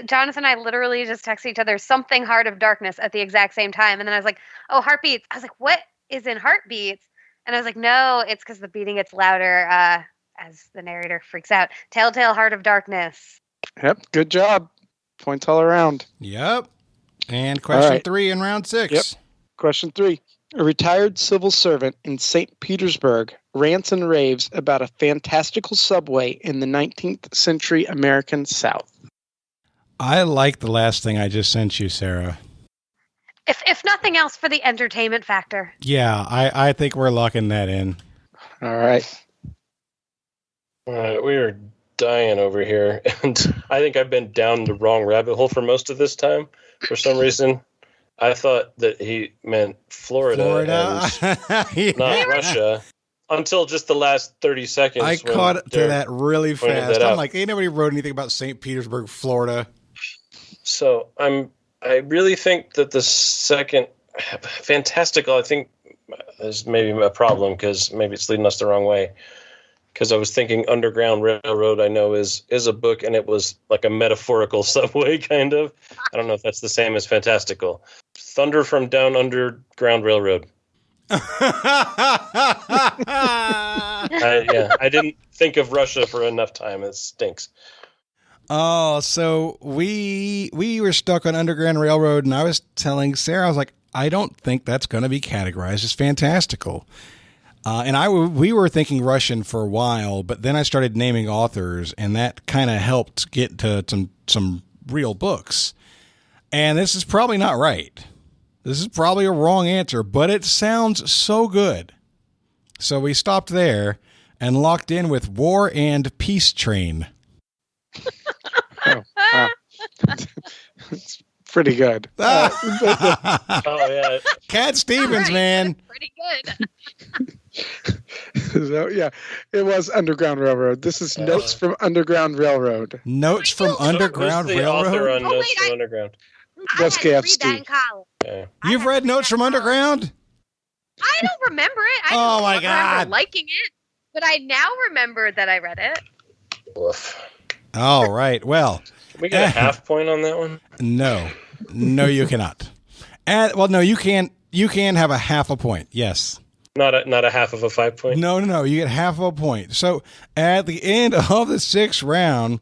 Jonathan and I literally just texted each other something Heart of Darkness at the exact same time, and then I was like, oh, Heartbeats. I was like, what is in Heartbeats? And I was like, no, it's because the beating gets louder as the narrator freaks out. Telltale Heart of Darkness. Yep, good job. Points all around. Yep. And question 3 in round 6. Yep. Question 3. A retired civil servant in St. Petersburg rants and raves about a fantastical subway in the 19th century American South. I like the last thing I just sent you, Sarah. If nothing else, for the entertainment factor. Yeah, I think we're locking that in. All right. All right, we are dying over here, and I think I've been down the wrong rabbit hole for most of this time. For some reason, I thought that he meant Florida. And not Russia. Until just the last 30 seconds. I caught to that really fast. I'm like, ain't nobody wrote anything about St. Petersburg, Florida. So I really think that the second fantastical, I think, is maybe a problem because maybe it's leading us the wrong way. Because I was thinking Underground Railroad, I know is a book, and it was like a metaphorical subway, kind of. I don't know if that's the same as fantastical. Thunder from Down Underground Railroad. I didn't think of Russia for enough time. It stinks. Oh, so we were stuck on Underground Railroad, and I was telling Sarah, I was like, I don't think that's going to be categorized as fantastical. We were thinking Russian for a while, but then I started naming authors, and that kind of helped get to some real books. And this is probably not right. This is probably a wrong answer, but it sounds so good. So we stopped there and locked in with War and Peace Train. Wow. It's pretty good. Oh, yeah. Cat Stevens, man. Pretty good. So, yeah, it was Underground Railroad. This is Notes from Underground Railroad. Notes from Underground Railroad? Author on Notes from Underground? That's KFC. That in college. Yeah. You've read Notes from Underground? I don't remember it. I Oh, my don't God. remember liking it, but I now remember that I read it. Woof. All right. Well, Can we get a half point on that one? no, you cannot. No, you can. You can have a half a point. Yes. Not a half of a 5 point? No. You get half a point. So at the end of the 6th round,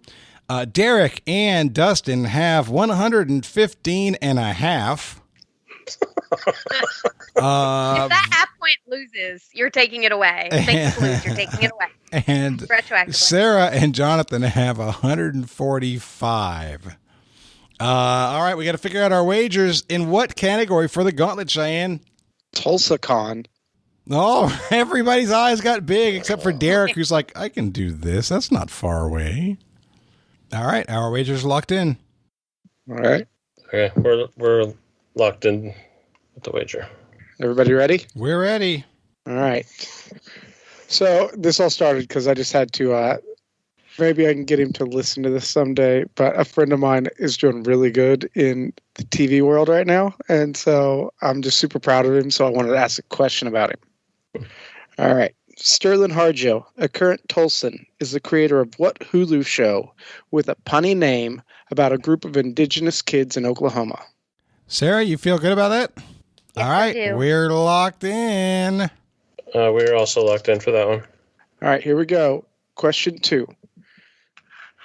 Derek and Dustin have 115 and a half. If that half point loses, you're taking it away. Thanks to lose, you're taking it away. And Retroactively. Sarah and Jonathan have 145. All right, we got to figure out our wagers. In what category for the gauntlet, Cheyenne? TulsaCon. Oh, everybody's eyes got big except for Derek, who's like, I can do this. That's not far away. All right, our wagers locked in. All right. Okay, we're locked in with the wager. Everybody ready? We're ready. All right. So this all started because I just had to, maybe I can get him to listen to this someday, but a friend of mine is doing really good in the TV world right now. And so I'm just super proud of him. So I wanted to ask a question about him. All right. Sterling Harjo, a current Tulsan, is the creator of what Hulu show with a punny name about a group of indigenous kids in Oklahoma? Sarah, you feel good about that? Yes, all right, I do. we're locked in. We're also locked in for that one. All right, here we go. Question 2.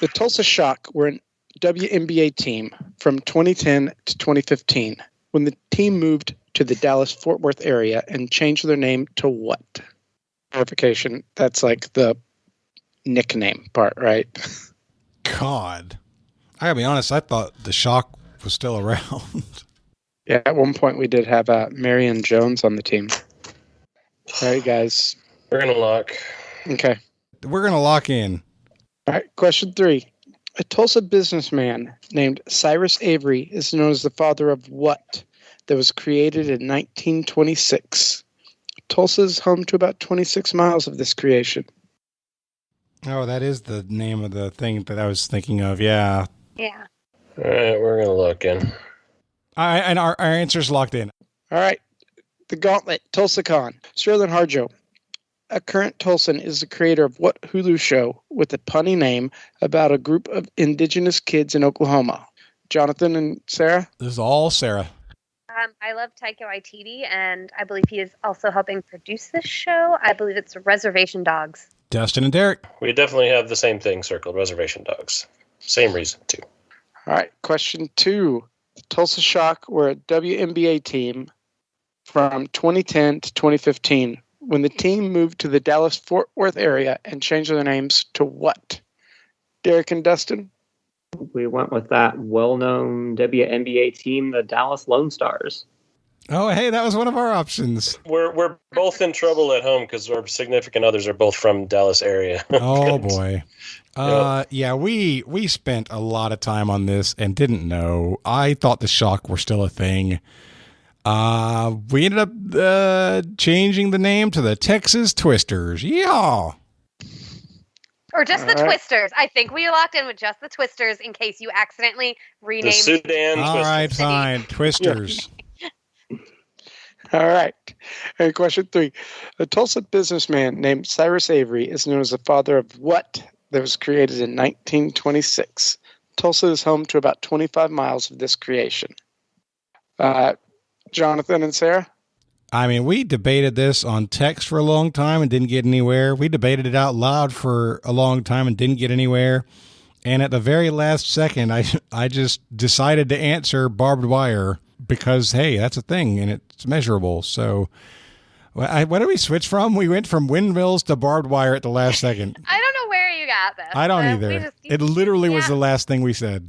The Tulsa Shock were an WNBA team from 2010 to 2015 when the team moved to the Dallas-Fort Worth area and changed their name to what? Clarification, that's like the nickname part, right? God. I gotta be honest, I thought the Shock was still around. Yeah, at one point we did have Marion Jones on the team. All right, guys. We're going to lock. Okay. We're going to lock in. All right, question 3. A Tulsa businessman named Cyrus Avery is known as the father of what that was created in 1926? Tulsa is home to about 26 miles of this creation. Oh, that is the name of the thing that I was thinking of. Yeah. Yeah. All right, we're going to look in. And our answer's locked in. All right. The Gauntlet, TulsaCon. Sterling Harjo. A current Tulsan is the creator of what Hulu show with a punny name about a group of indigenous kids in Oklahoma? Jonathan and Sarah? This is all Sarah. I love Taika Waititi, and I believe he is also helping produce this show. I believe it's Reservation Dogs. Dustin and Derek. We definitely have the same thing circled, Reservation Dogs. Same reason, too. All right. Question 2. The Tulsa Shock were a WNBA team from 2010 to 2015 when the team moved to the Dallas-Fort Worth area and changed their names to what? Derek and Dustin? We went with that well-known WNBA team, the Dallas Lone Stars. Oh, hey, that was one of our options. We're both in trouble at home because our significant others are both from Dallas area. Oh, boy. Yeah, we spent a lot of time on this and didn't know. I thought the Shock were still a thing. We ended up changing the name to the Texas Twisters. Yeah. Or just the Twisters. I think we locked in with just the Twisters in case you accidentally renamed. The Sudan All Twisters. right, fine. Twisters. All right. And question 3. A Tulsa businessman named Cyrus Avery is known as the father of what that was created in 1926? Tulsa is home to about 25 miles of this creation. Jonathan and Sarah? I mean, we debated this on text for a long time and didn't get anywhere. We debated it out loud for a long time and didn't get anywhere. And at the very last second, I just decided to answer barbed wire because, hey, that's a thing and it's measurable. So what did we switch from? We went from windmills to barbed wire at the last second. I don't know where you got this. I don't either. It literally was the last thing we said.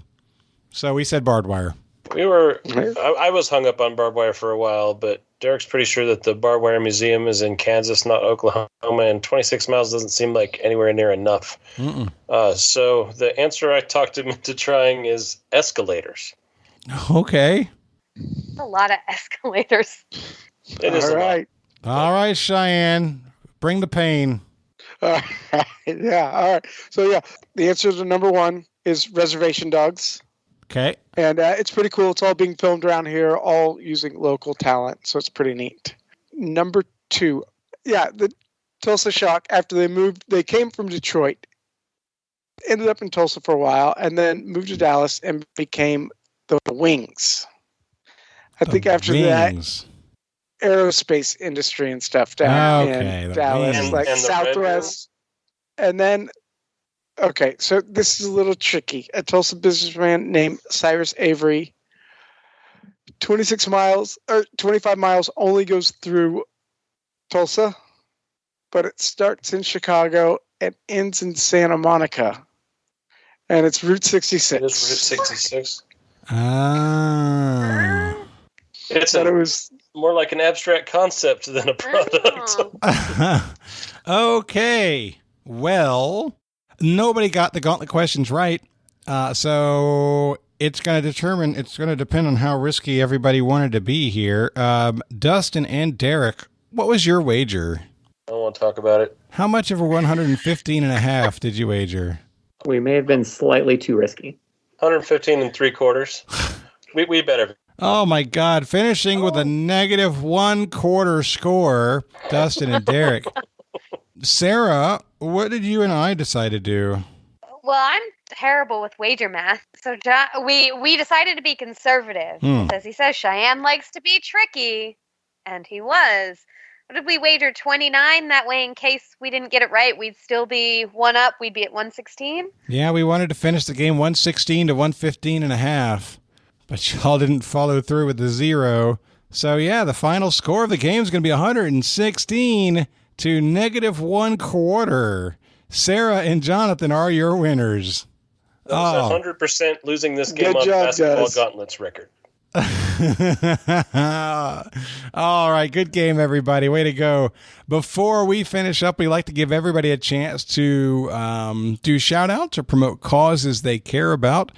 So we said barbed wire. I was hung up on barbed wire for a while, but Derek's pretty sure that the barbed wire museum is in Kansas, not Oklahoma, and 26 miles doesn't seem like anywhere near enough. So the answer I talked him into trying is escalators. Okay. A lot of escalators. It is all right. All right, Cheyenne. Bring the pain. Yeah, all right. So, yeah, the answer to number 1 is Reservation Dogs. Okay. And it's pretty cool. It's all being filmed around here, all using local talent. So it's pretty neat. Number 2. Yeah, the Tulsa Shock, after they moved, they came from Detroit, ended up in Tulsa for a while, and then moved to Dallas and became the Wings. I think after that, aerospace industry and stuff down in Dallas, like and Southwest. And then, okay, so this is a little tricky. A Tulsa businessman named Cyrus Avery, 25 miles only goes through Tulsa, but it starts in Chicago and ends in Santa Monica. And it's Route 66. It is Route 66. It was more like an abstract concept than a product. Okay. Well, nobody got the gauntlet questions right. So it's going to depend on how risky everybody wanted to be here. Dustin and Derek, what was your wager? I don't want to talk about it. How much of a 115 and a half did you wager? We may have been slightly too risky. 115 3/4. We better. Oh my God. Finishing with a -1/4 score, Dustin and Derek. Sarah, what did you and I decide to do? Well, I'm terrible with wager math. So we decided to be conservative. As he says, Cheyenne likes to be tricky. And he was. What did we wager? 29? That way, in case we didn't get it right, we'd still be 1 up. We'd be at 116. Yeah, we wanted to finish the game 116 to 115 and a half. But y'all didn't follow through with the 0. So, yeah, the final score of the game is going to be 116 to -1/4. Sarah and Jonathan are your winners. That was 100% losing this game on Basketball Gauntlet's record. All right, good game, everybody. Way to go. Before we finish up, we like to give everybody a chance to do shout-outs or promote causes they care about.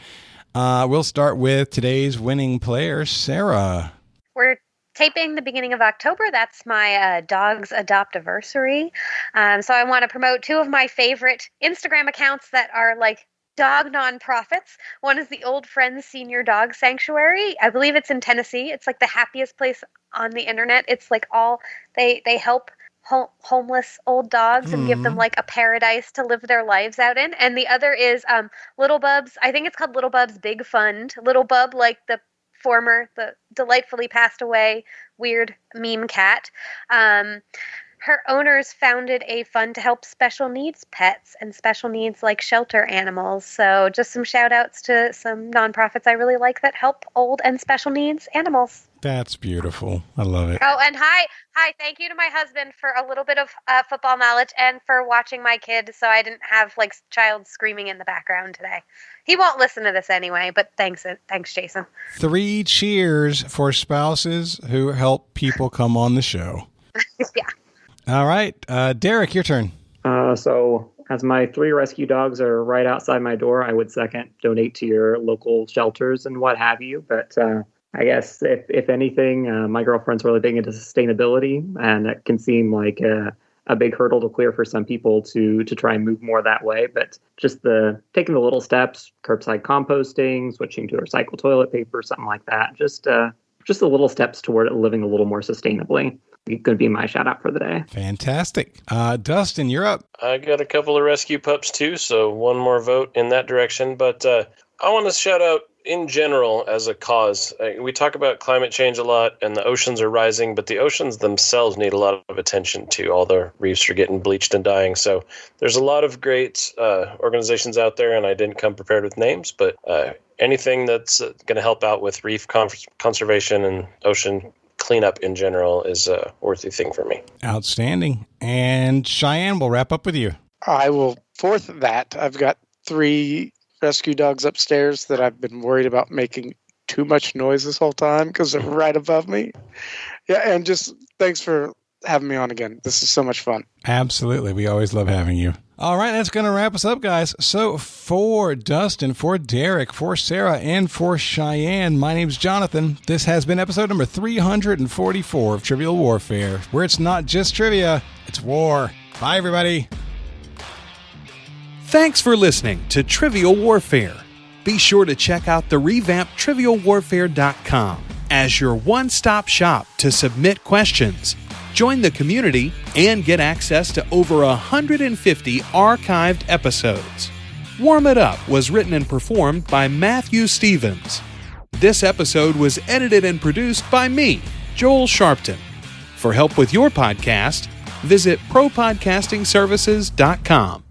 We'll start with today's winning player, Sarah. We're taping the beginning of October. That's my dog's adoptiversary. So I want to promote two of my favorite Instagram accounts that are like dog nonprofits. One is the Old Friends Senior Dog Sanctuary. I believe it's in Tennessee. It's like the happiest place on the internet. It's like they help homeless old dogs and give them like a paradise to live their lives out in. And the other is Little Bub's, I think it's called Little Bub's Big Fund. Little Bub, like the delightfully passed away weird meme cat. Her owners founded a fund to help special needs pets and special needs like shelter animals. So just some shout outs to some nonprofits I really like that help old and special needs animals. That's beautiful. I love it. Oh, and hi. Thank you to my husband for a little bit of football knowledge and for watching my kid so I didn't have like child screaming in the background today. He won't listen to this anyway, but thanks, Jason. 3 cheers for spouses who help people come on the show. Yeah. All right. Derek, your turn. So as my 3 rescue dogs are right outside my door, I would second donate to your local shelters and what have you. But I guess if anything, my girlfriend's really big into sustainability, and it can seem like a big hurdle to clear for some people to try and move more that way. But just taking the little steps, curbside composting, switching to recycled toilet paper, something like that. Just the little steps toward living a little more sustainably. It could be my shout out for the day. Fantastic. Dustin, you're up. I got a couple of rescue pups too, so one more vote in that direction. But I want to shout out in general as a cause. We talk about climate change a lot, and the oceans are rising, but the oceans themselves need a lot of attention too. All the reefs are getting bleached and dying. So there's a lot of great organizations out there, and I didn't come prepared with names, but anything that's going to help out with reef conservation and ocean cleanup in general is a worthy thing for me. Outstanding. And Cheyenne, we'll wrap up with you. I will fourth that. I've got 3 rescue dogs upstairs that I've been worried about making too much noise this whole time because they're right above me. Yeah, and just thanks for having me on again. This is so much fun. Absolutely. We always love having you. All right, that's going to wrap us up, guys. So for Dustin, for Derek, for Sarah, and for Cheyenne, my name's Jonathan. This has been episode number 344 of Trivial Warfare, where it's not just trivia, it's war. Bye, everybody. Thanks for listening to Trivial Warfare. Be sure to check out the revamped TrivialWarfare.com as your one-stop shop to submit questions, join the community, and get access to over 150 archived episodes. Warm It Up was written and performed by Matthew Stevens. This episode was edited and produced by me, Joel Sharpton. For help with your podcast, visit ProPodcastingServices.com.